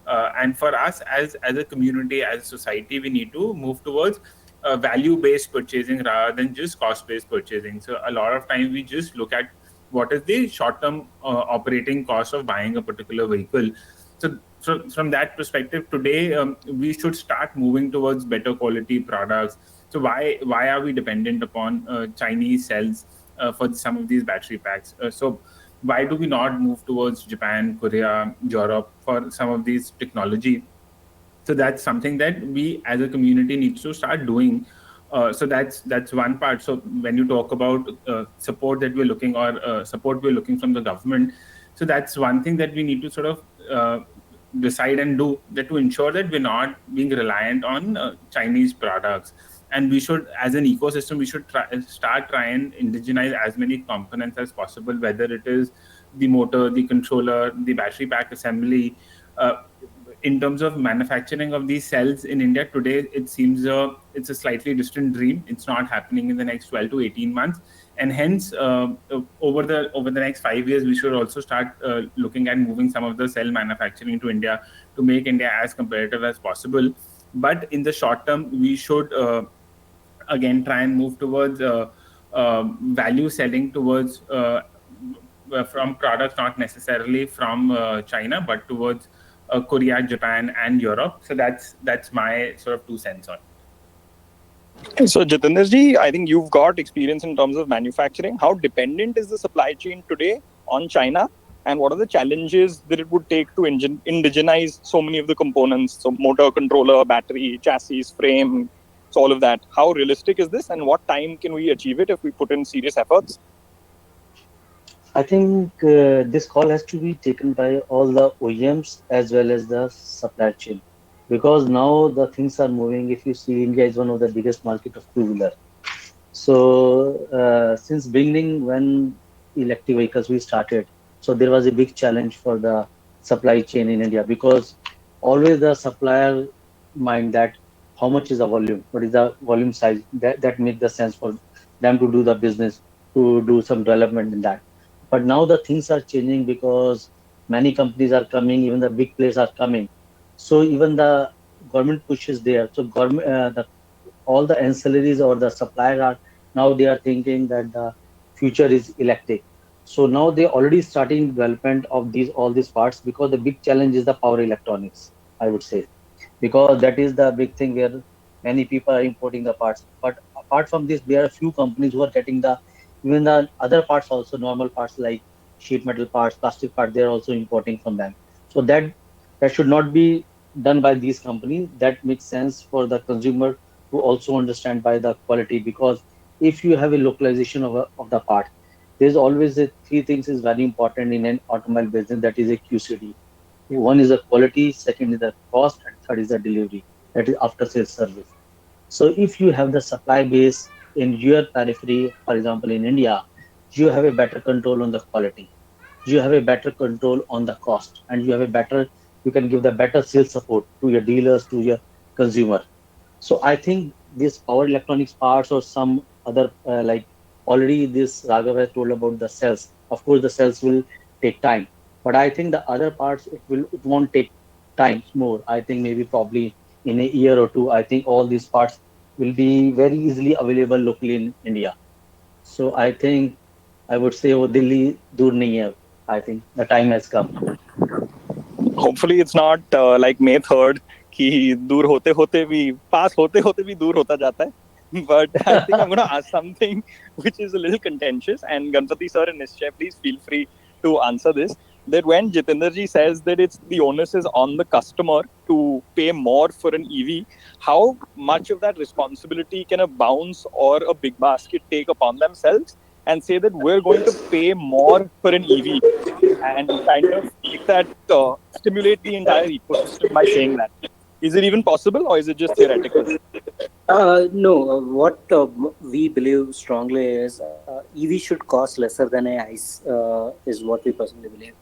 And for us as a community, as a society, we need to move towards value-based purchasing rather than just cost-based purchasing. So a lot of time we just look at what is the short-term operating cost of buying a particular vehicle. So from that perspective, today we should start moving towards better quality products. So why are we dependent upon Chinese cells for some of these battery packs? So why do we not move towards Japan, Korea, Europe for some of these technology? So that's something that we as a community needs to start doing. So that's one part. So when you talk about support that we're looking or support we're looking from the government, so that's one thing that we need to sort of decide and do, that to ensure that we're not being reliant on Chinese products. And we should, as an ecosystem, we should try and indigenize as many components as possible, whether it is the motor, the controller, the battery pack assembly. In terms of manufacturing of these cells in India today, it seems it's a slightly distant dream. It's not happening in the next 12 to 18 months. And hence, over the next 5 years, we should also start looking at moving some of the cell manufacturing to India to make India as competitive as possible. But in the short term, we should again try and move towards value selling towards from products not necessarily from China, but towards Korea, Japan, and Europe. So that's my sort of 2 cents on it. So Jitendraji, I think you've got experience in terms of manufacturing. How dependent is the supply chain today on China? And what are the challenges that it would take to indigenize so many of the components? So motor, controller, battery, chassis, frame, so all of that. How realistic is this? And what time can we achieve it if we put in serious efforts? I think this call has to be taken by all the OEMs as well as the supply chain, because now the things are moving. If you see, India is one of the biggest market of two-wheeler. So since beginning, when electric vehicles we started, so there was a big challenge for the supply chain in India, because always the supplier mind that how much is the volume, what is the volume size, that make the sense for them to do the business, to do some development in that. But now the things are changing, because many companies are coming, even the big players are coming. So even the government push is there. So government, all the ancillaries or the suppliers are now they are thinking that the future is electric. So now they already starting development of all these parts, because the big challenge is the power electronics, I would say, because that is the big thing where many people are importing the parts. But apart from this, there are a few companies who are getting even the other parts also, normal parts like sheet metal parts, plastic parts, they're also importing from them. So that should not be done by these companies. That makes sense for the consumer to also understand by the quality, because if you have a localization of the part, there's always three things is very important in an automobile business, that is a QCD. One is the quality, second is the cost, and third is the delivery, that is after sales service. So if you have the supply base in your periphery, for example, in India, you have a better control on the quality, you have a better control on the cost, and you can give the better sales support to your dealers, to your consumer. So I think this power electronics parts or some other like already this Raghav has told about the cells. Of course, the cells will take time, but I think the other parts it won't take time more. I think maybe probably in a year or two, I think all these parts will be very easily available locally in India. So I think I would say, oh, Delhi dur nahi hai. I think the time has come. Hopefully it's not like May 3rd कि दूर होते होते भी पास होते होते भी दूर होता जाता है. But I think I'm going to ask something which is a little contentious, and Ganpati sir and Nishchay, please feel free to answer this. That when Jitendraji says that the onus is on the customer to pay more for an EV, how much of that responsibility can a Bounce or a Big Basket take upon themselves and say that we're going to pay more for an EV, and kind of make that stimulate the entire ecosystem by saying that? Is it even possible, or is it just theoretical? No, what we believe strongly is EV should cost lesser than a ICE, is what we personally believe.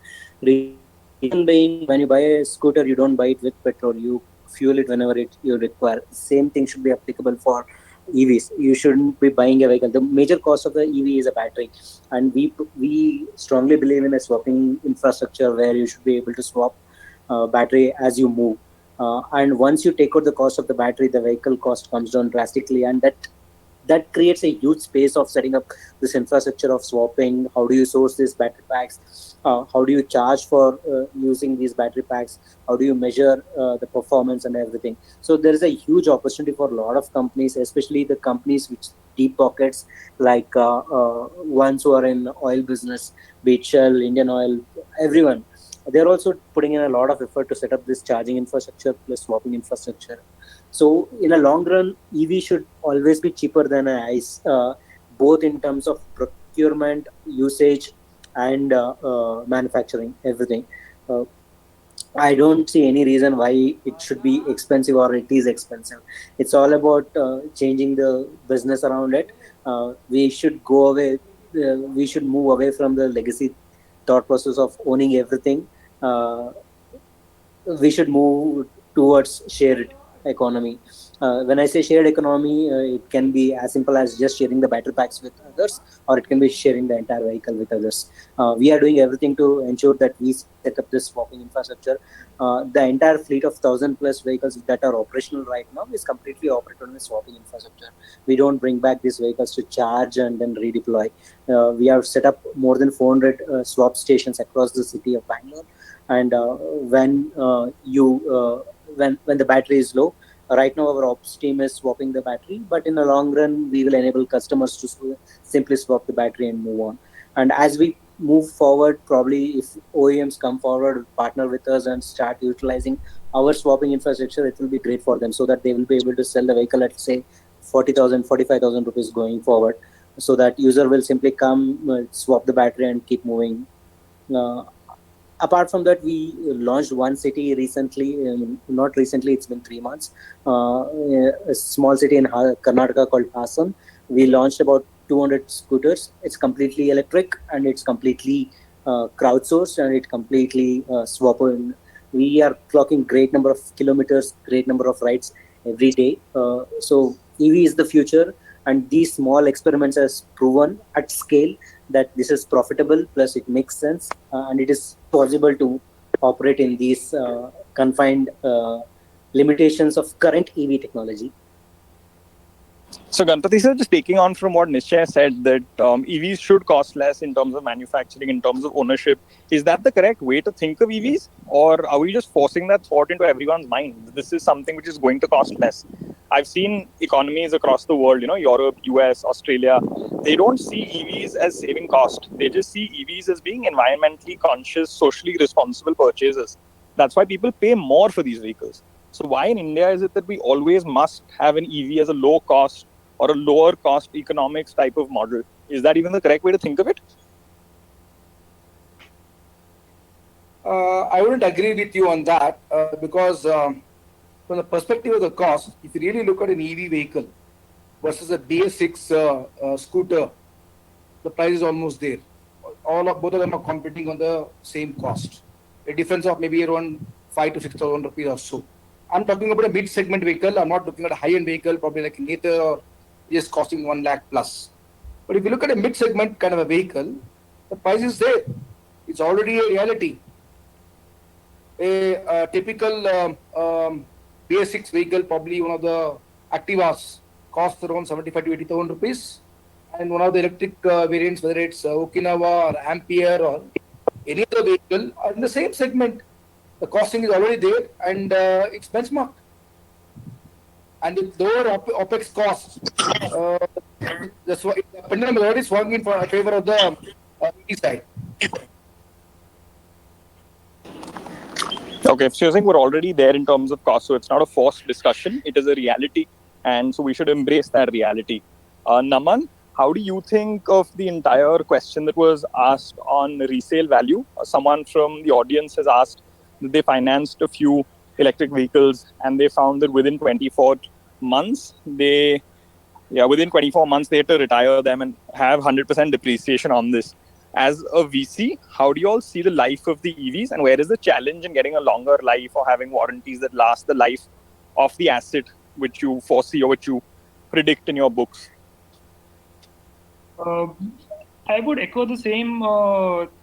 Reason being, when you buy a scooter, you don't buy it with petrol, you fuel it whenever you require. Same thing should be applicable for EVs. You shouldn't be buying a vehicle. The major cost of the EV is a battery, and we strongly believe in a swapping infrastructure where you should be able to swap battery as you move. And once you take out the cost of the battery, the vehicle cost comes down drastically, and that creates a huge space of setting up this infrastructure of swapping. How do you source these battery packs? How do you charge for using these battery packs? How do you measure the performance and everything? So there is a huge opportunity for a lot of companies, especially the companies which deep pockets, like ones who are in oil business, be it Shell, Indian Oil, everyone. They're also putting in a lot of effort to set up this charging infrastructure plus swapping infrastructure. So in a long run, EV should always be cheaper than an ICE, both in terms of procurement, usage, and manufacturing, everything. Uh, I don't see any reason why it should be expensive or it is expensive. It's all about changing the business around it. We should go away. We should move away from the legacy thought process of owning everything. Uh, we should move towards shared economy. When I say shared economy, it can be as simple as just sharing the battery packs with others, or it can be sharing the entire vehicle with others. We are doing everything to ensure that we set up this swapping infrastructure. The entire fleet of 1,000 plus vehicles that are operational right now is completely operated on the swapping infrastructure. We don't bring back these vehicles to charge and then redeploy. We have set up more than 400 swap stations across the city of Bangalore, and when the battery is low, right now our ops team is swapping the battery, but in the long run we will enable customers to simply swap the battery and move on. And as we move forward, probably if OEMs come forward, partner with us and start utilizing our swapping infrastructure, it will be great for them, so that they will be able to sell the vehicle at, say, 40,000, 45,000 rupees going forward, so that user will simply come, swap the battery and keep moving. uh, Apart from that, we launched one city recently. Not recently, it's been 3 months. A small city in Karnataka called Hassan. We launched about 200 scooters. It's completely electric and it's completely crowdsourced and it completely swappable. We are clocking great number of kilometers, great number of rides every day. So EV is the future, and these small experiments has proven at scale that this is profitable, plus it makes sense, and it is possible to operate in these confined limitations of current EV technology. So, Ganpati sir, just taking on from what Nishchay said, that EVs should cost less in terms of manufacturing, in terms of ownership. Is that the correct way to think of EVs? Or are we just forcing that thought into everyone's mind? This is something which is going to cost less. I've seen economies across the world, Europe, US, Australia. They don't see EVs as saving cost. They just see EVs as being environmentally conscious, socially responsible purchases. That's why people pay more for these vehicles. So why in India is it that we always must have an EV as a low cost or a lower cost economics type of model? Is that even the correct way to think of it? I wouldn't agree with you on that because from the perspective of the cost, if you really look at an EV vehicle versus a BS6 scooter, the price is almost there. Both of them are competing on the same cost. A difference of maybe around 5,000 to 6,000 rupees or so. I'm talking about a mid-segment vehicle. I'm not looking at a high-end vehicle, probably like an Ather or just costing 1 lakh plus. But if you look at a mid-segment kind of a vehicle, the price is there. It's already a reality. A typical BS6 vehicle, probably one of the Activas, costs around 75 to 80,000 rupees. And one of the electric variants, whether it's Okinawa or Ampere or any other vehicle, are in the same segment. The costing is already there and it's benchmarked. And with lower OPEX costs, that's why the pendulum is already swung in favor of the EV side. Okay, so you're saying we're already there in terms of cost, so it's not a forced discussion, it is a reality, and so we should embrace that reality. Naman, how do you think of the entire question that was asked on resale value? Someone from the audience has asked that they financed a few electric vehicles and they found that within 24 months, within 24 months, they had to retire them and have 100% depreciation on this. As a VC, how do you all see the life of the EVs, and where is the challenge in getting a longer life or having warranties that last the life of the asset which you foresee or which you predict in your books? I would echo the same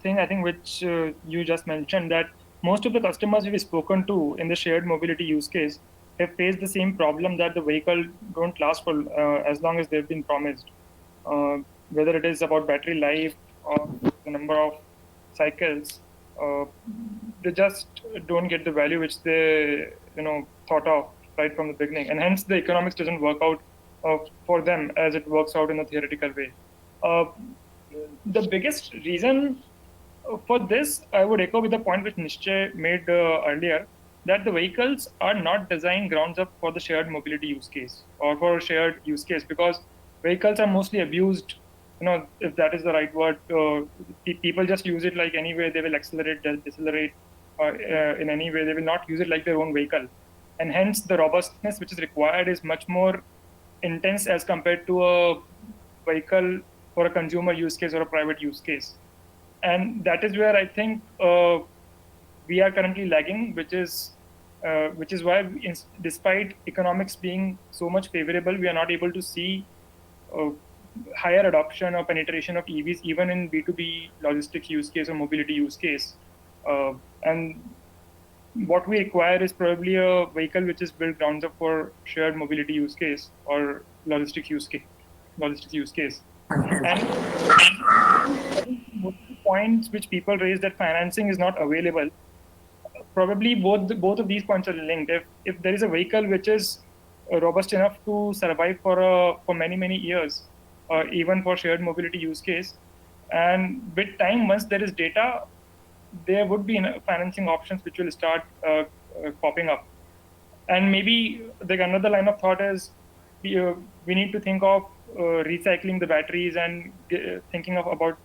thing, I think, which you just mentioned, that most of the customers we've spoken to in the shared mobility use case have faced the same problem, that the vehicle don't last for as long as they've been promised. Whether it is about battery life or the number of cycles, they just don't get the value which they thought of right from the beginning, and hence the economics doesn't work out for them as it works out in a theoretical way. The biggest reason for this, I would echo with the point which Nishchay made earlier, that the vehicles are not designed grounds up for the shared mobility use case or for a shared use case, because vehicles are mostly abused, if that is the right word. People just use it like any way. They will accelerate, decelerate, in any way. They will not use it like their own vehicle. And hence the robustness which is required is much more intense as compared to a vehicle for a consumer use case or a private use case. And that is where I think we are currently lagging, which is why, despite economics being so much favorable, we are not able to see higher adoption or penetration of EVs even in B2B logistics use case or mobility use case. And what we require is probably a vehicle which is built grounds up for shared mobility use case or logistics use case. And most of the points which people raise, that financing is not available, probably both of these points are linked. If there is a vehicle which is robust enough to survive for many years, even for shared mobility use case, and with time, once there is data, there would be financing options which will start popping up. And maybe another line of thought is we need to think of recycling the batteries and thinking about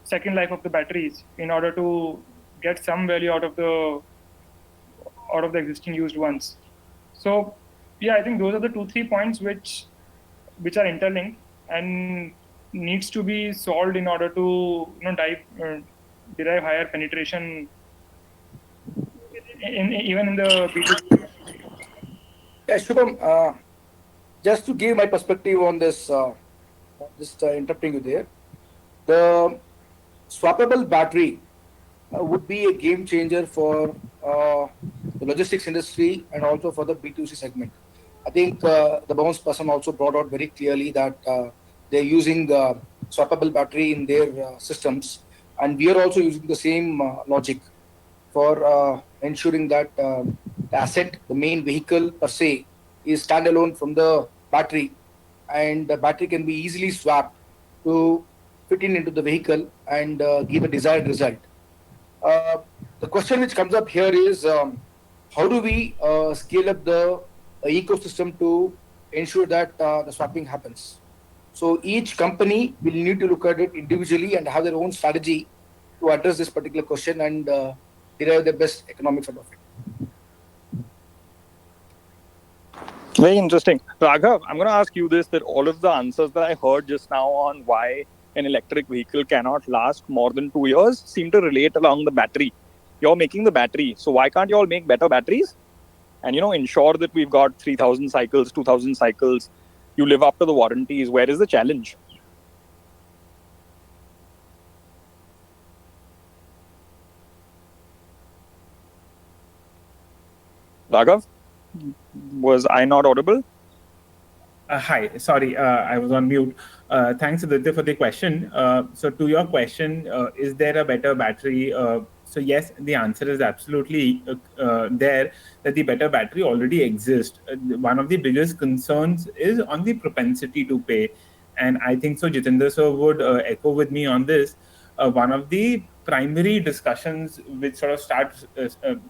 second life of the batteries in order to get some value out of the existing used ones. So yeah, I think those are the 2-3 points which are interlinked and needs to be solved in order to derive higher penetration even in the B2B. Yeah, Shubham, just to give my perspective on this, just interrupting you there, the swappable battery would be a game changer for the logistics industry and also for the B2C segment. I think the bounce person also brought out very clearly that they're using the swappable battery in their systems, and we are also using the same logic for ensuring that the asset, the main vehicle per se, is standalone from the battery, and the battery can be easily swapped to fit into the vehicle and give a desired result. The question which comes up here is how do we scale up the ecosystem to ensure that the swapping happens? So each company will need to look at it individually and have their own strategy to address this particular question and derive the best economics out of it. Very interesting. Raghav, I'm going to ask you this, that all of the answers that I heard just now on why an electric vehicle cannot last more than 2 years seem to relate along the battery. You're making the battery, so why can't you all make better batteries? And, ensure that we've got 3,000 cycles, 2,000 cycles, you live up to the warranties. Where is the challenge? Raghav, was I not audible? Hi, sorry, I was on mute. Thanks, Aditya, for the question. So to your question, is there a better battery? So yes, the answer is absolutely there, that the better battery already exists. One of the biggest concerns is on the propensity to pay. And I think so Jitendra sir would echo with me on this. One of the primary discussions which sort of starts,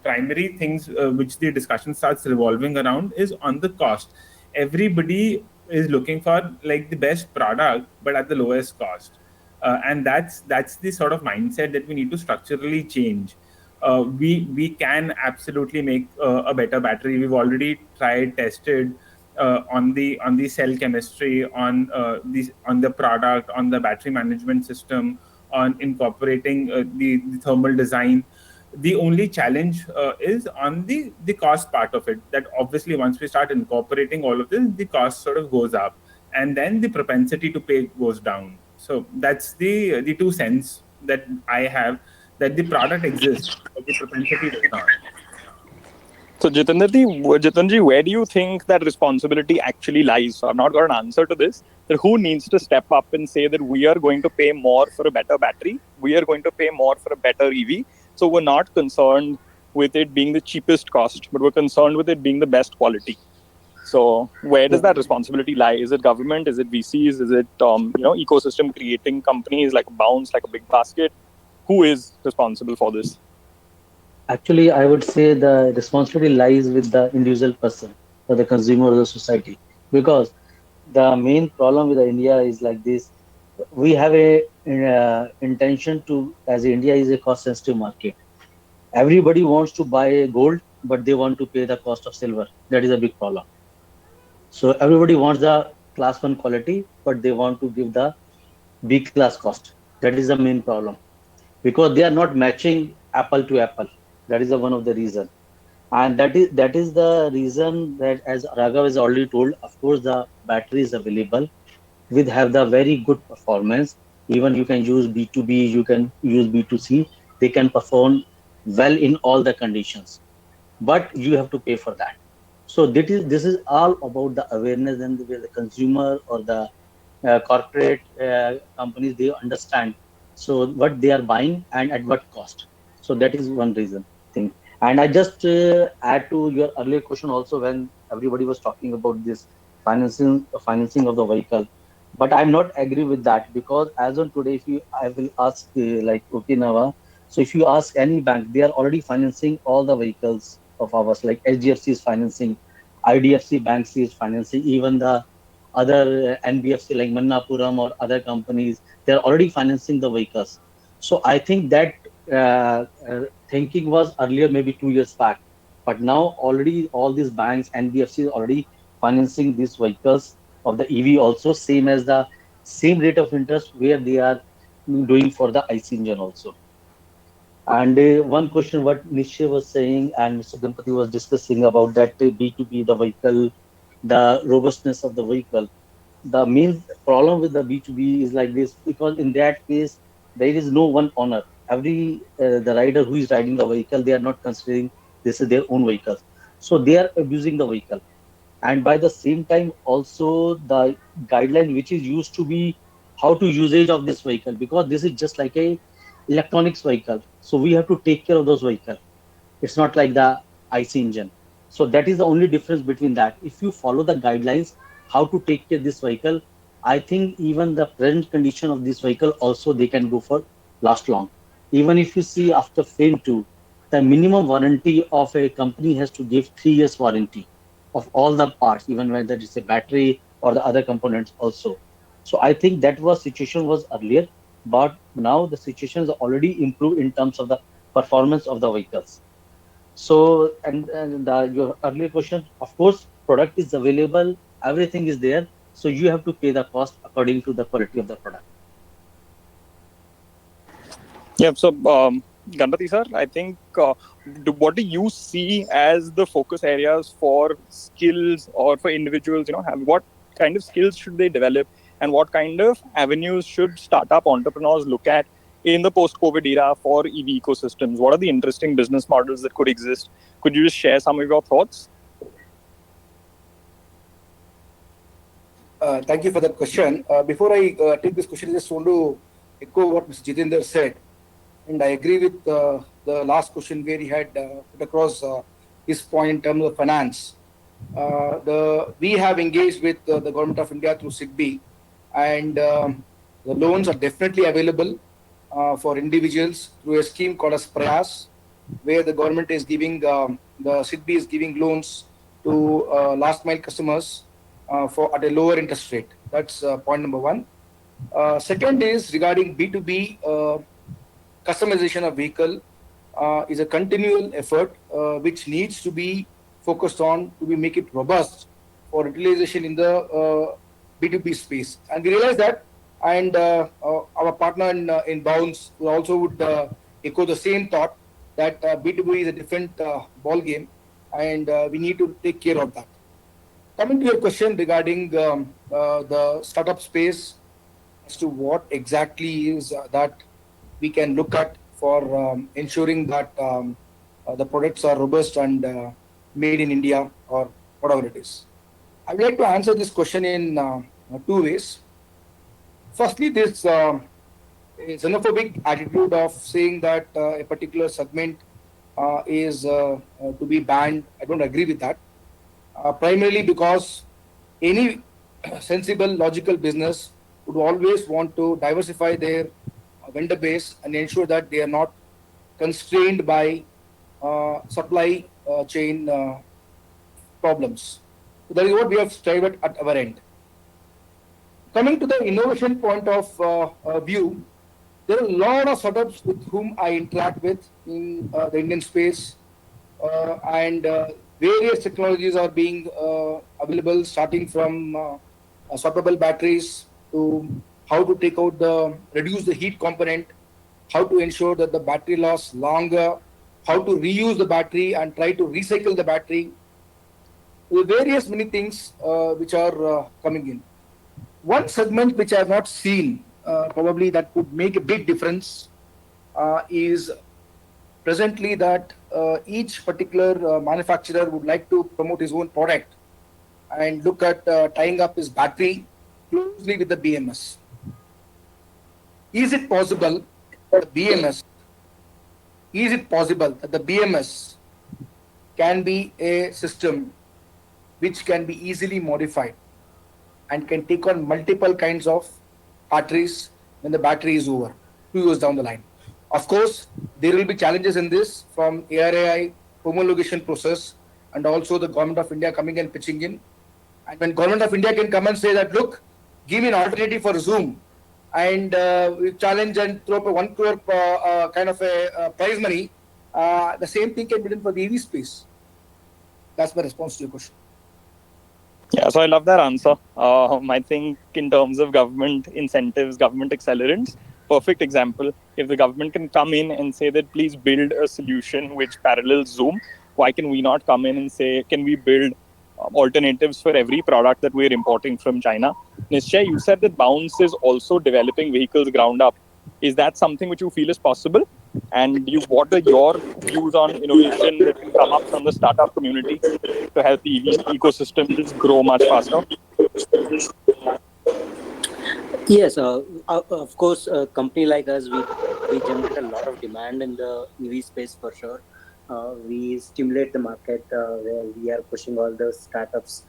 primary things which the discussion starts revolving around is on the cost. Everybody is looking for like the best product, but at the lowest cost. And that's the sort of mindset that we need to structurally change. We can absolutely make a better battery. We've already tried, tested, on the cell chemistry, on the product, on the battery management system, on incorporating the thermal design. The only challenge is on the cost part of it. That obviously once we start incorporating all of this, the cost sort of goes up, and then the propensity to pay goes down. So that's the 2 cents that I have, that the product exists, but the propensity does not. So Jitanji, where do you think that responsibility actually lies? So I've not got an answer to this. That who needs to step up and say that we are going to pay more for a better battery, we are going to pay more for a better EV. So we're not concerned with it being the cheapest cost, but we're concerned with it being the best quality. So where does that responsibility lie? Is it government? Is it VCs? Is it ecosystem creating companies like Bounce, like a Big Basket? Who is responsible for this? Actually, I would say the responsibility lies with the individual person or the consumer or the society, because the main problem with India is like this. We have a intention to, as India is a cost sensitive market. Everybody wants to buy gold, but they want to pay the cost of silver. That is a big problem. So everybody wants the class one quality, but they want to give the B class cost. That is the main problem, because they are not matching apple to apple. That is the one of the reason, and that is the reason that, as Raghav has already told, of course the battery is available with have the very good performance. Even you can use B2B, you can use B2C. They can perform well in all the conditions, but you have to pay for that. So this is all about the awareness, and where the consumer or the corporate companies, they understand so what they are buying and at what cost. So that is one reason thing. And I just add to your earlier question also, when everybody was talking about this financing of the vehicle, but I'm not agree with that, because as on today, if you I will ask like Okinawa, so if you ask any bank, they are already financing all the vehicles of ours, like HDFC is financing, IDFC Bank is financing, even the other NBFC like Mannapuram or other companies, they're already financing the vehicles. So I think that thinking was earlier, maybe 2 years back, but now already all these banks, NBFC is already financing these vehicles of the EV also, same as the same rate of interest where they are doing for the IC engine also. And one question what Nishay was saying and Mr. Ganpati was discussing about that B2B, the vehicle, the robustness of the vehicle. The main problem with the B2B is like this, because in that case, there is no one owner. Every the rider who is riding the vehicle, they are not considering this is their own vehicle. So they are abusing the vehicle. And by the same time, also the guideline which is used to be how to usage of this vehicle, because this is just like a electronics vehicle. So we have to take care of those vehicles. It's not like the IC engine. So that is the only difference between that. If you follow the guidelines, how to take care this vehicle, I think even the present condition of this vehicle also they can go for last long. Even if you see after FAME 2, the minimum warranty of a company has to give 3 years warranty of all the parts, even whether it's a battery or the other components also. So I think that was situation was earlier, but now the situation is already improved in terms of the performance of the vehicles. So, and your earlier question, of course, product is available, everything is there. So you have to pay the cost according to the quality of the product. Yeah. So, Ganpati sir, I think what do you see as the focus areas for skills or for individuals? What kind of skills should they develop, and what kind of avenues should startup entrepreneurs look at in the post-COVID era for EV ecosystems? What are the interesting business models that could exist? Could you just share some of your thoughts? Thank you for that question. Before I take this question, I just want to echo what Mr. Jitendra said. And I agree with the last question where he had put across his point in terms of finance. We have engaged with the Government of India through SIDBI, and the loans are definitely available for individuals through a scheme called as Prayas, where the government is giving, the SIDBI is giving loans to last mile customers for at a lower interest rate. That's point number one. Second is regarding B2B. Customization of vehicle is a continual effort which needs to be focused on to be make it robust for utilization in the B2B space. And we realize that, and our partner in Bounce also would echo the same thought that B2B is a different ball game, and we need to take care of that. Coming to your question regarding the startup space, as to what exactly is that we can look at for ensuring that the products are robust and made in India or whatever it is. I would like to answer this question in two ways. Firstly, this xenophobic attitude of saying that a particular segment is to be banned, I don't agree with that. Primarily because any sensible, logical business would always want to diversify their vendor base and ensure that they are not constrained by supply chain problems. So that is what we have strived at our end. Coming to the innovation point of view, there are a lot of startups with whom I interact with in the Indian space, and various technologies are being available, starting from swappable batteries to how to take out reduce the heat component, how to ensure that the battery lasts longer, how to reuse the battery and try to recycle the battery. There are various many things which are coming in. One segment which I have not seen, probably that could make a big difference, is presently that each particular manufacturer would like to promote his own product and look at tying up his battery closely with the BMS. Is it possible that the BMS is it possible that the BMS can be a system which can be easily modified and can take on multiple kinds of batteries when the battery is over 2 years down the line? Of course, there will be challenges in this from ARAI homologation process and also the government of India coming and pitching in. And when government of India can come and say that, look, give me an alternative for Zoom, and we challenge and throw up a 1 crore kind of a prize money, the same thing can be done for the EV space. That's my response to your question. Yeah, so I love that answer. I think in terms of government incentives, government accelerants, perfect example. If the government can come in and say that please build a solution which parallels Zoom, why can we not come in and say, can we build alternatives for every product that we're importing from China? Nishchay, you said that Bounce is also developing vehicles ground up. Is that something which you feel is possible? And what are your views on innovation that can come up from the startup community to help the EV ecosystem grow much faster? Yes, of course, a company like us, we generate a lot of demand in the EV space for sure. We stimulate the market where we are pushing all the startups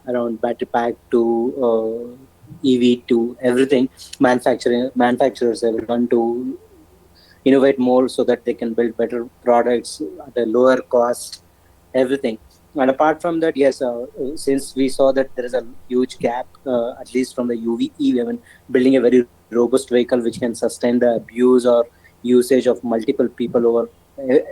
around battery pack to EV to everything. Manufacturers, everyone to innovate more so that they can build better products at a lower cost, everything. And apart from that, yes, since we saw that there is a huge gap, at least from the EV, I mean, building a very robust vehicle which can sustain the abuse or usage of multiple people over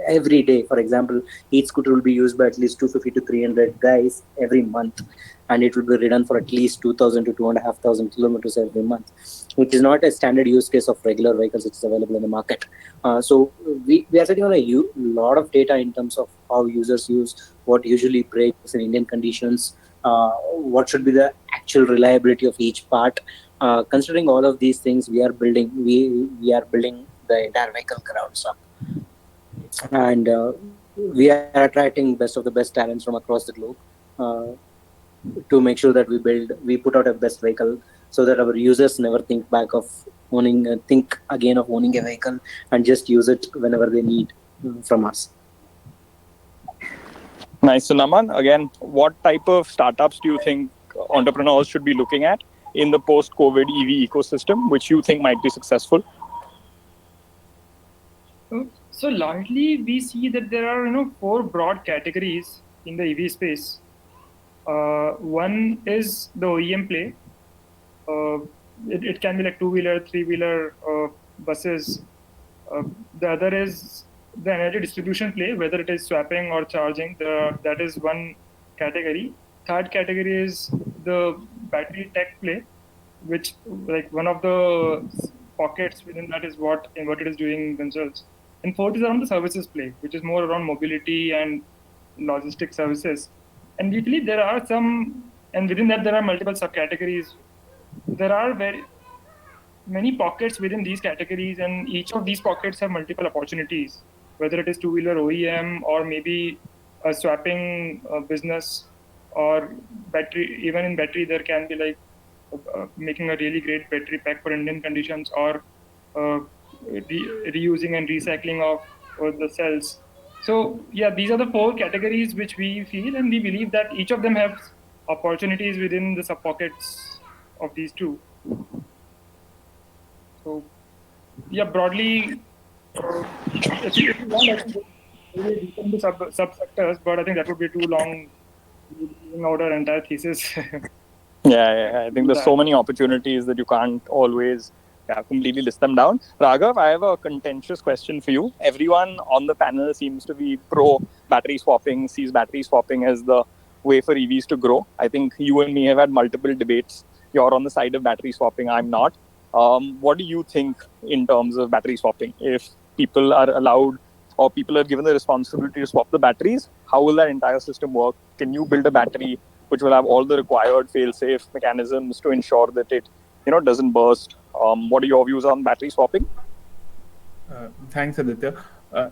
every day. For example, each scooter will be used by at least 250 to 300 guys every month, and it will be ridden for at least 2,000 to 2,500 kilometers every month, which is not a standard use case of regular vehicles which is available in the market. So we are sitting on a lot of data in terms of how users use, what usually breaks in Indian conditions, what should be the actual reliability of each part. Considering all of these things, we are building the entire vehicle grounds up, and we are attracting best of the best talents from across the globe to make sure that we put out a best vehicle so that our users never think again of owning a vehicle and just use it whenever they need from us. Nice. So Naman, again, what type of startups do you think entrepreneurs should be looking at in the post-COVID EV ecosystem, which you think might be successful? So largely we see that there are 4 broad categories in the EV space. One is the OEM play. It can be like 2-wheeler, 3-wheeler buses. The other is the energy distribution play, whether it is swapping or charging. That is one category. third category is the battery tech play, which like one of the pockets within that is what Inverted is doing themselves. And fourth is around the services play, which is more around mobility and logistic services. And we believe there are some, and within that there are multiple subcategories. There are very many pockets within these categories, and each of these pockets have multiple opportunities, whether it is two-wheeler OEM or maybe a swapping business or battery. Even in battery, there can be like making a really great battery pack for Indian conditions, or reusing and recycling of the cells. So yeah, these are the four categories which we feel, and we believe that each of them has opportunities within the sub pockets of these two. So yeah, broadly, if you want, I can go really deep into subsectors, but I think that would be too long giving out our entire thesis. Yeah, I think there's so many opportunities that you can't always completely list them down. Raghav, I have a contentious question for you. Everyone on the panel seems to be pro battery swapping, sees battery swapping as the way for EVs to grow. I think you and me have had multiple debates. You're on the side of battery swapping, I'm not. What do you think in terms of battery swapping? If people are allowed or people are given the responsibility to swap the batteries, how will that entire system work? Can you build a battery which will have all the required fail-safe mechanisms to ensure that it, doesn't burst? What are your views on battery swapping? Thanks, Aditya.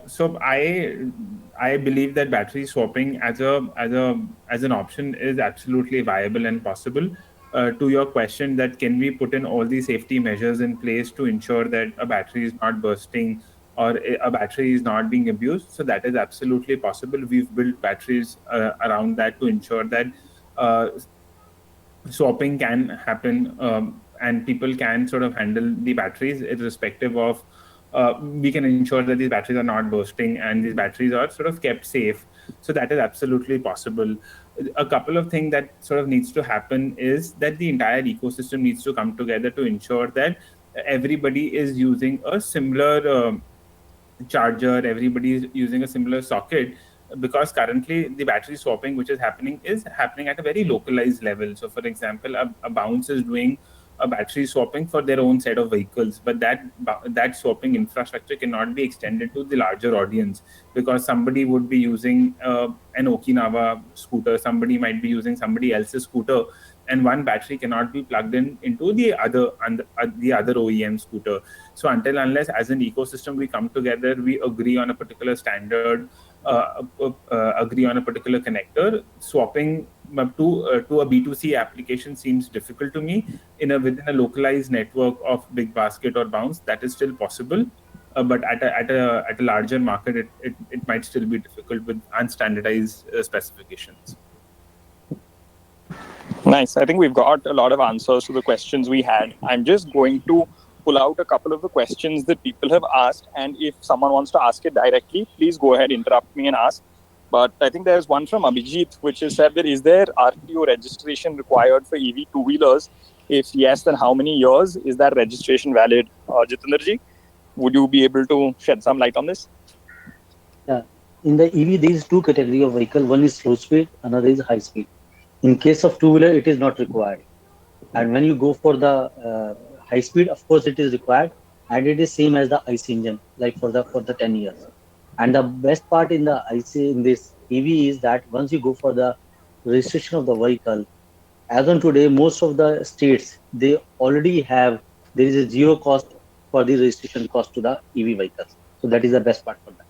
So I believe that battery swapping as an option is absolutely viable and possible. To your question, that can we put in all these safety measures in place to ensure that a battery is not bursting or a battery is not being abused? So that is absolutely possible. We've built batteries around that to ensure that swapping can happen, and people can sort of handle the batteries irrespective of we can ensure that these batteries are not bursting and these batteries are sort of kept safe. So that is absolutely possible. A couple of things that sort of needs to happen is that the entire ecosystem needs to come together to ensure that everybody is using a similar charger, everybody is using a similar socket, because currently the battery swapping which is happening at a very localized level. So for example, a bounce is doing a battery swapping for their own set of vehicles, but that swapping infrastructure cannot be extended to the larger audience, because somebody would be using an Okinawa scooter, somebody might be using somebody else's scooter, and one battery cannot be plugged into the other OEM scooter. So until unless as an ecosystem we come together, we agree on a particular standard, agree on a particular connector, swapping to a B2C application seems difficult to me. Within a localized network of Big Basket or Bounce, that is still possible. But at a larger market, it might still be difficult with unstandardized specifications. Nice. I think we've got a lot of answers to the questions we had. I'm just going to pull out a couple of the questions that people have asked. And if someone wants to ask it directly, please go ahead, interrupt me and ask. But I think there's one from Abhijit, which is said that is there RTO registration required for EV two-wheelers? If yes, then how many years is that registration valid? Jitenderji, would you be able to shed some light on this? Yeah. In the EV, there is two categories of vehicle. One is slow speed, another is high speed. In case of two-wheeler, it is not required. And when you go for the high speed, of course, it is required, and it is same as the IC engine, like for the 10 years. And the best part in the IC in this EV is that once you go for the registration of the vehicle, as on today, most of the states they already have there is a zero cost for the registration cost to the EV vehicles. So that is the best part for that.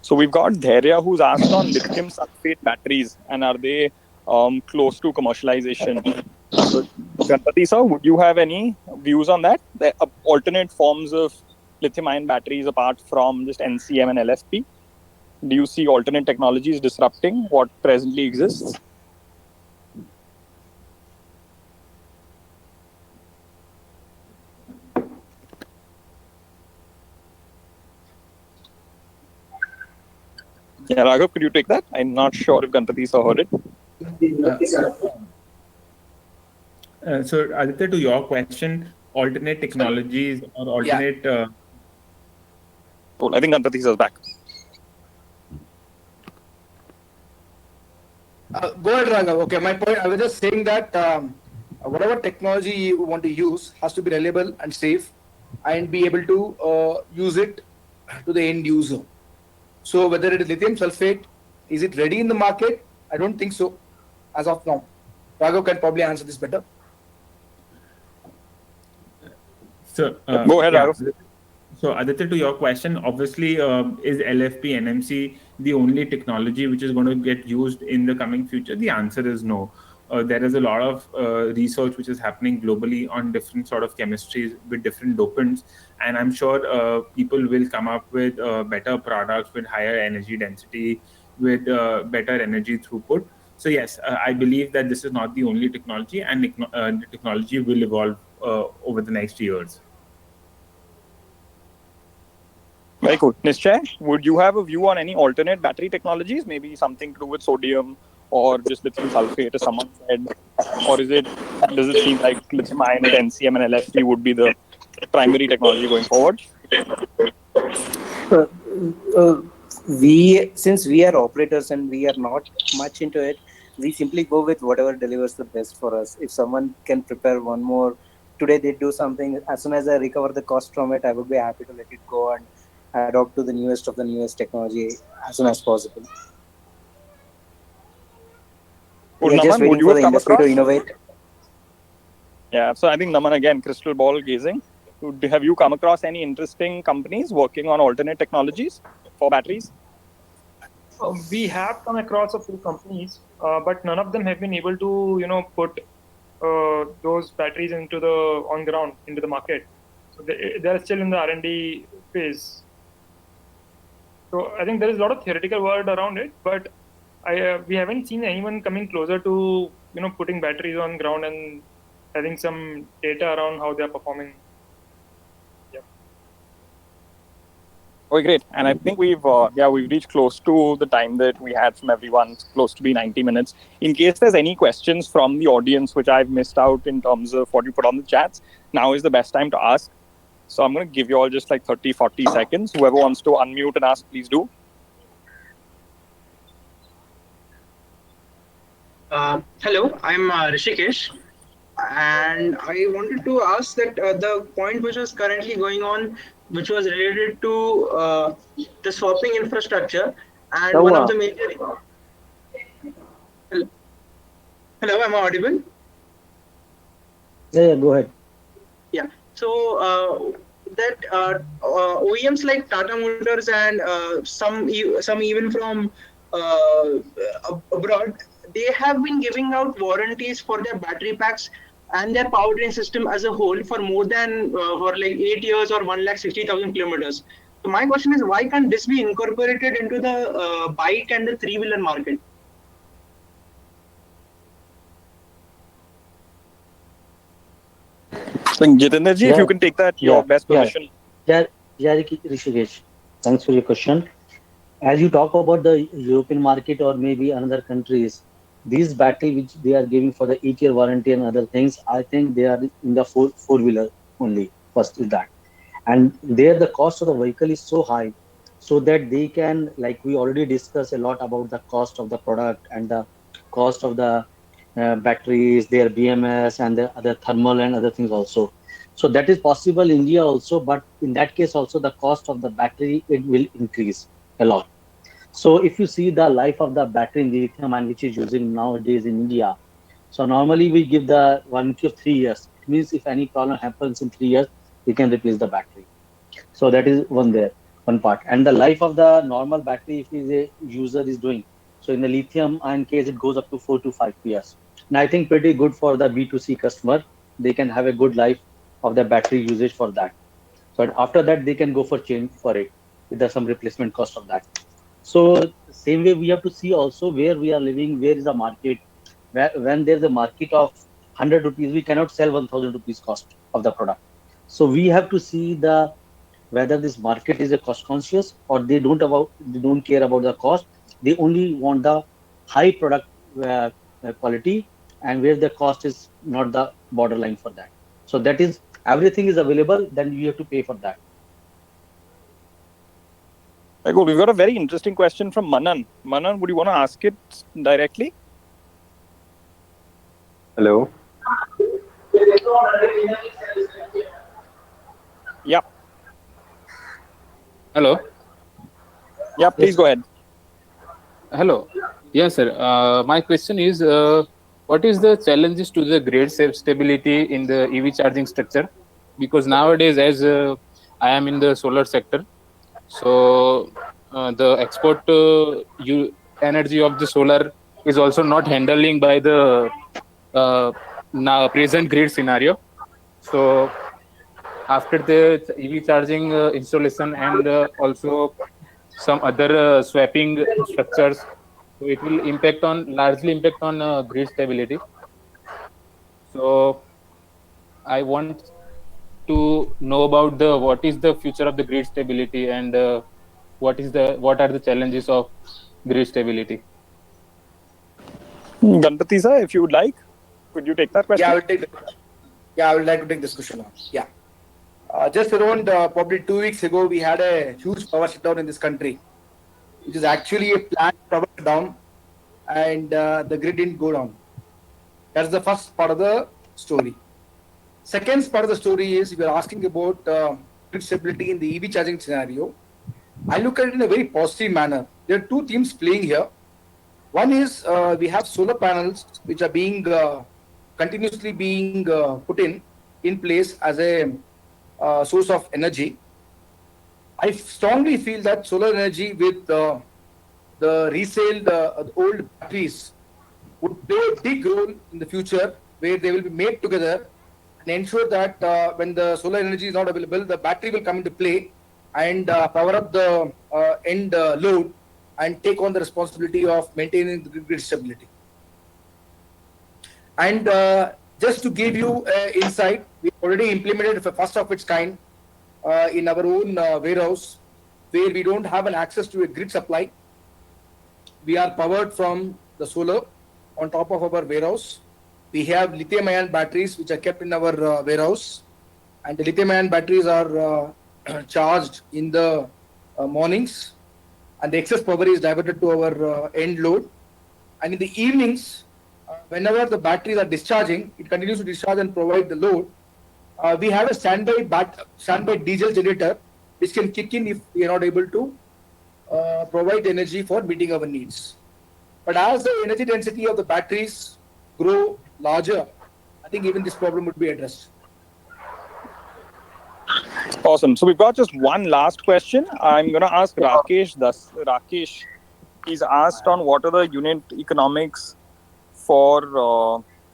So we've got Dhairya who's asked on lithium sulfate batteries, and are they close to commercialization? So, Ganpati sir, would you have any views on that? The alternate forms of lithium-ion batteries apart from just NCM and LFP? Do you see alternate technologies disrupting what presently exists? Yeah, Raghav, could you take that? I'm not sure if Ganpati sir heard it. So Aditya, to your question, alternate technologies or alternate... Cool. I think Ganpati sir is back. Go ahead, Raghav. Okay, my point. I was just saying that whatever technology you want to use has to be reliable and safe, and be able to use it to the end user. So whether it is lithium sulfate, is it ready in the market? I don't think so, as of now. Raghav can probably answer this better. So, Go ahead, yeah. Raghav. So, Aditya, to your question, obviously, is LFP NMC the only technology which is going to get used in the coming future? The answer is no. There is a lot of research which is happening globally on different sort of chemistries with different dopants, and I'm sure people will come up with better products with higher energy density, with better energy throughput. So yes, I believe that this is not the only technology, and the technology will evolve over the next years. Very cool. Nishchay, would you have a view on any alternate battery technologies? Maybe something to do with sodium or just lithium sulfate, as someone said, or does it seem like lithium ion with NCM and LFP would be the primary technology going forward? Uh, uh, since we are operators and we are not much into it, we simply go with whatever delivers the best for us. If someone can prepare one more today, they do something. As soon as I recover the cost from it, I would be happy to let it go and adopt to the newest of the newest technology as soon as possible. We are just Naman, would waiting you for have the come industry to across? innovate. Yeah, so I think Naman, again, crystal ball gazing. Have you come across any interesting companies working on alternate technologies for batteries? We have come across a few companies, but none of them have been able to, put those batteries into the on ground into the market. So they are still in the R&D phase. So I think there is a lot of theoretical word around it, but we haven't seen anyone coming closer to putting batteries on ground and having some data around how they are performing. Oh, great. And I think we've reached close to the time that we had from everyone. It's close to be 90 minutes. In case there's any questions from the audience which I've missed out in terms of what you put on the chats, now is the best time to ask. So I'm going to give you all just like 30, 40 seconds. Whoever wants to unmute and ask, please do. Hello, I'm Rishikesh, and I wanted to ask that the point which is currently going on, which was related to the swapping infrastructure, and one of the major. Hello, am I audible? Yeah, go ahead. Yeah. So that OEMs like Tata Motors and some even from abroad, they have been giving out warranties for their battery packs and their powertrain system as a whole for more than for like 8 years or 160,000 kilometers. So my question is, why can't this be incorporated into the bike and the three-wheeler market? So, Jitendra ji, if you can take that, your best position. Yeah, Rishikesh. Thanks for your question. As you talk about the European market or maybe another countries, these battery which they are giving for the 8-year warranty and other things, I think they are in the four-wheeler only. First is that. And there the cost of the vehicle is so high, so that they can, like we already discussed a lot about the cost of the product and the cost of the batteries, their BMS and the other thermal and other things also. So that is possible in India also, but in that case also the cost of the battery, it will increase a lot. So if you see the life of the battery in lithium ion which is using nowadays in India, so normally we give the 1 to 3 years. It means if any problem happens in 3 years, we can replace the battery. So that is one part. And the life of the normal battery, if is a user is doing. So in the lithium ion case, it goes up to 4 to 5 years. And I think pretty good for the B2C customer. They can have a good life of the battery usage for that. So after that, they can go for change for it with some replacement cost of that. So same way we have to see also where we are living, where is the market. When there's a market of 100 rupees, we cannot sell 1000 rupees cost of the product. So we have to see the whether this market is a cost conscious or they don't care about the cost. They only want the high product quality, and where the cost is not the borderline for that. So that is everything is available, then you have to pay for that. Very cool. We've got a very interesting question from Manan. Manan, would you want to ask it directly? Hello. Yep. Hello. Yep. Please go ahead. Hello. Yes, sir. My question is, what is the challenges to the grid stability in the EV charging structure? Because nowadays, as I am in the solar sector, so the export energy of the solar is also not handling by the now present grid scenario. So after the EV charging installation and also some other swapping structures, so it will largely impact on grid stability. So I want to know about the what is the future of the grid stability and what are the challenges of grid stability. Ganpati sir, if you would like, could you take that question? I would like to take this question on. Yeah. Just around probably 2 weeks ago, we had a huge power shutdown in this country, which is actually a planned power shutdown, and the grid didn't go down. That's the first part of the story. Second part of the story is if you're asking about grid stability in the EV charging scenario, I look at it in a very positive manner. There are two themes playing here. One is we have solar panels which are being continuously being put in place as a source of energy. I strongly feel that solar energy with the resale, the old batteries would play a big role in the future, where they will be made together and ensure that when the solar energy is not available, the battery will come into play and power up the end load and take on the responsibility of maintaining the grid stability. And just to give you insight, we already implemented the first of its kind in our own warehouse, where we don't have an access to a grid supply. We are powered from the solar on top of our warehouse. We have lithium-ion batteries which are kept in our warehouse, and the lithium-ion batteries are charged in the mornings, and the excess power is diverted to our end load. And in the evenings, whenever the batteries are discharging, it continues to discharge and provide the load. We have a standby diesel generator which can kick in if we are not able to provide energy for meeting our needs. But as the energy density of the batteries grow larger, I think even this problem would be addressed. Awesome. So we've got just one last question. I'm going to ask Rakesh. Rakesh, he's asked on what are the unit economics for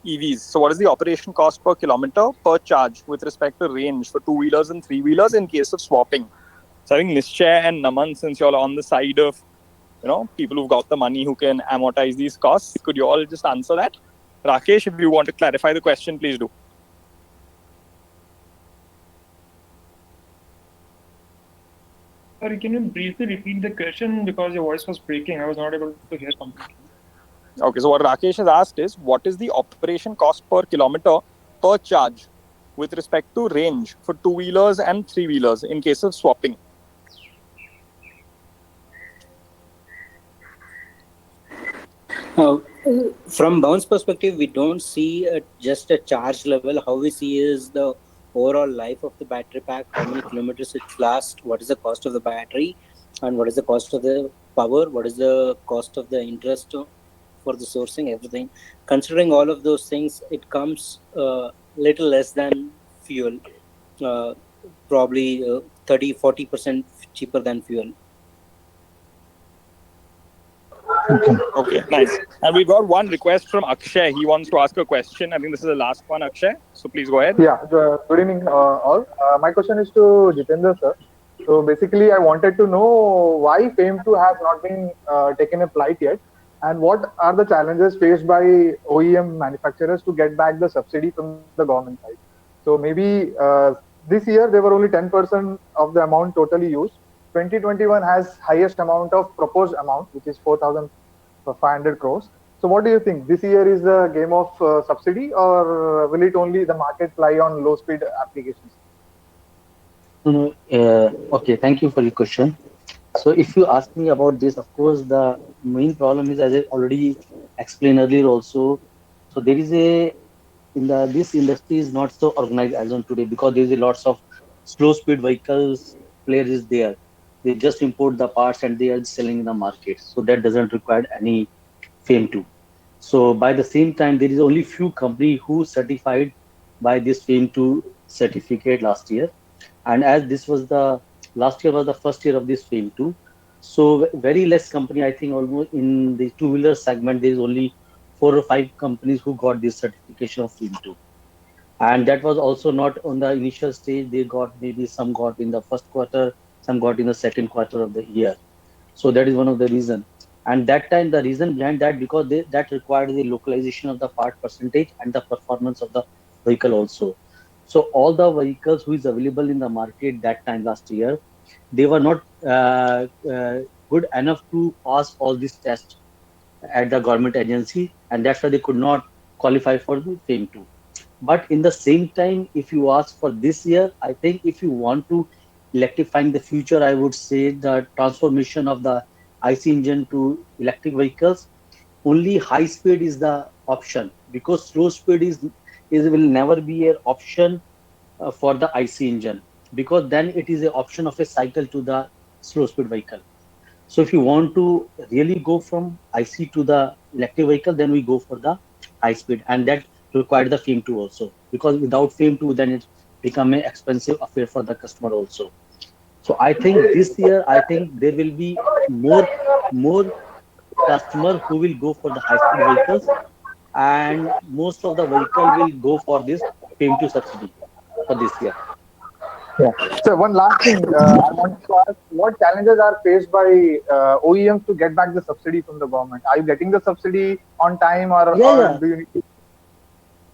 EVs. So what is the operation cost per kilometer per charge with respect to range for two-wheelers and three-wheelers in case of swapping? So I think Nishchay and Naman, since you're on the side of people who've got the money who can amortize these costs, could you all just answer that? Rakesh, if you want to clarify the question, please do. Sorry, can you briefly repeat the question because your voice was breaking? I was not able to hear completely. Okay, so what Rakesh has asked is, what is the operation cost per kilometer per charge with respect to range for two-wheelers and three-wheelers in case of swapping? From Bounce perspective, we don't see just a charge level. How we see is the overall life of the battery pack, how many kilometers it lasts, what is the cost of the battery, and what is the cost of the power, what is the cost of the interest for the sourcing, everything. Considering all of those things, it comes little less than fuel, probably 30-40% cheaper than fuel. Okay, nice. And we've got one request from Akshay. He wants to ask a question. I think this is the last one, Akshay. So please go ahead. Yeah, good evening all. My question is to Jitendra sir. So basically, I wanted to know why FAME 2 has not been taken a flight yet, and what are the challenges faced by OEM manufacturers to get back the subsidy from the government side. So maybe this year there were only 10% of the amount totally used. 2021 has highest amount of proposed amount, which is 4,500 crores. So what do you think? This year is the game of subsidy, or will it only the market fly on low speed applications? Okay, thank you for your question. So if you ask me about this, of course, the main problem is, as I already explained earlier also, so there is a this industry is not so organized as on today, because there is a lots of slow speed vehicles players is there. They just import the parts and they are selling in the market. So that doesn't require any FAME 2. So by the same time, there is only few company who certified by this FAME 2 certificate last year. And as this was the last year was the first year of this FAME 2, so very less company, I think almost in the two-wheeler segment, there is only 4 or 5 companies who got this certification of FAME 2. And that was also not on the initial stage. They got, maybe some got in the first quarter, some got in the second quarter of the year. So that is one of the reason. And that time, the reason behind that, because that required the localization of the part percentage and the performance of the vehicle also. So all the vehicles who is available in the market that time last year, they were not good enough to pass all these tests at the government agency, and that's why they could not qualify for the FAME 2. But in the same time, if you ask for this year, I think if you want to electrifying the future, I would say the transformation of the IC engine to electric vehicles, only high speed is the option, because slow speed is will never be an option for the IC engine, because then it is an option of a cycle to the slow speed vehicle. So if you want to really go from IC to the electric vehicle, then we go for the high speed, and that required the FAME 2 also, because without FAME 2, then it become an expensive affair for the customer also. So I think this year, I think there will be more customer who will go for the high speed vehicles, and most of the vehicle will go for this FAME 2 subsidy for this year. Yeah. So one last thing, I want to ask, what challenges are faced by OEMs to get back the subsidy from the government? Are you getting the subsidy on time, Yeah, or yeah. do you need to?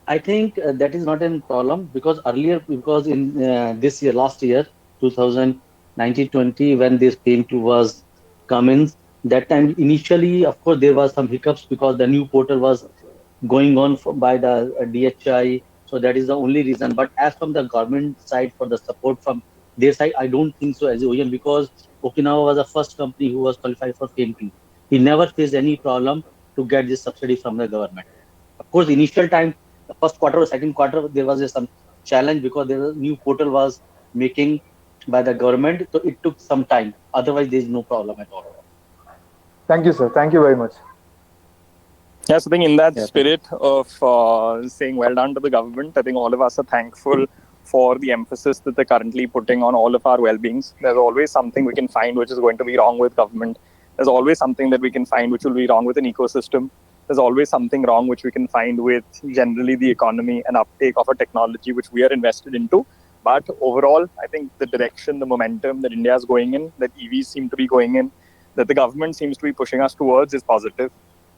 I think that is not a problem, because earlier, because in this year, last year, 2019-20, when this FAME 2 was coming, that time initially, of course, there was some hiccups because the new portal was going on by the DHI. So that is the only reason. But as from the government side, for the support from their side, I don't think so as OEM, because Okinawa was the first company who was qualified for FAME 2. He never faced any problem to get this subsidy from the government. Of course, initial time, the first quarter or second quarter, there was some challenge because there was a new portal was making by the government, so it took some time. Otherwise, there is no problem at all. Thank you, sir. Thank you very much. Yes, I think in that Yeah, spirit of saying well done to the government, I think all of us are thankful for the emphasis that they're currently putting on all of our well-beings. There's always something we can find which is going to be wrong with government. There's always something that we can find which will be wrong with an ecosystem. There's always something wrong which we can find with generally the economy and uptake of a technology which we are invested into. But overall, I think the direction, the momentum that India is going in, that EVs seem to be going in, that the government seems to be pushing us towards is positive.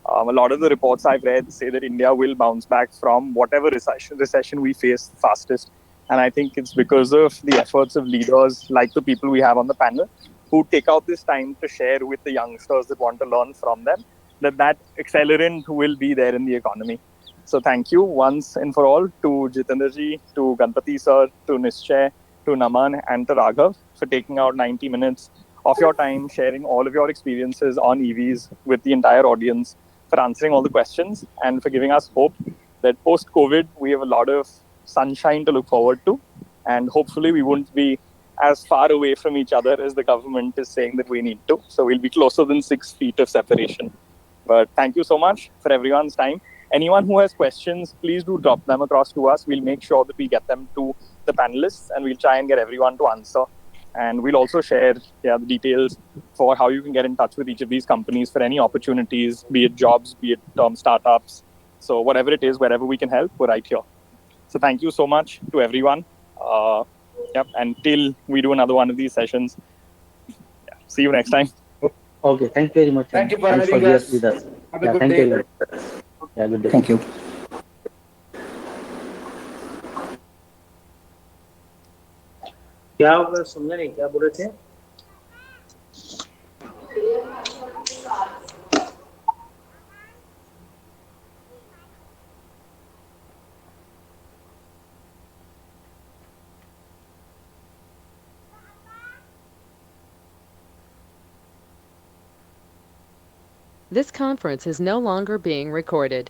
A lot of the reports I've read say that India will bounce back from whatever recession we face fastest. And I think it's because of the efforts of leaders like the people we have on the panel who take out this time to share with the youngsters that want to learn from them that accelerant will be there in the economy. So thank you once and for all to Jitendraji, to Ganpati sir, to Nischay, to Naman and to Raghav for taking out 90 minutes of your time, sharing all of your experiences on EVs with the entire audience, for answering all the questions and for giving us hope that post-COVID, we have a lot of sunshine to look forward to. And hopefully we won't be as far away from each other as the government is saying that we need to. So we'll be closer than 6 feet of separation. But thank you so much for everyone's time. Anyone who has questions, please do drop them across to us. We'll make sure that we get them to the panelists and we'll try and get everyone to answer. And we'll also share the details for how you can get in touch with each of these companies for any opportunities, be it jobs, be it startups. So whatever it is, wherever we can help, we're right here. So thank you so much to everyone. Until we do another one of these sessions. Yeah, see you next time. Okay, thank you very much. Thank you for Thanks for having being us. with us. Have a Yeah, good thank day. you. Yeah, good day. Thank you. क्या होगा समझे नहीं क्या बोल रहे थे This conference is no longer being recorded.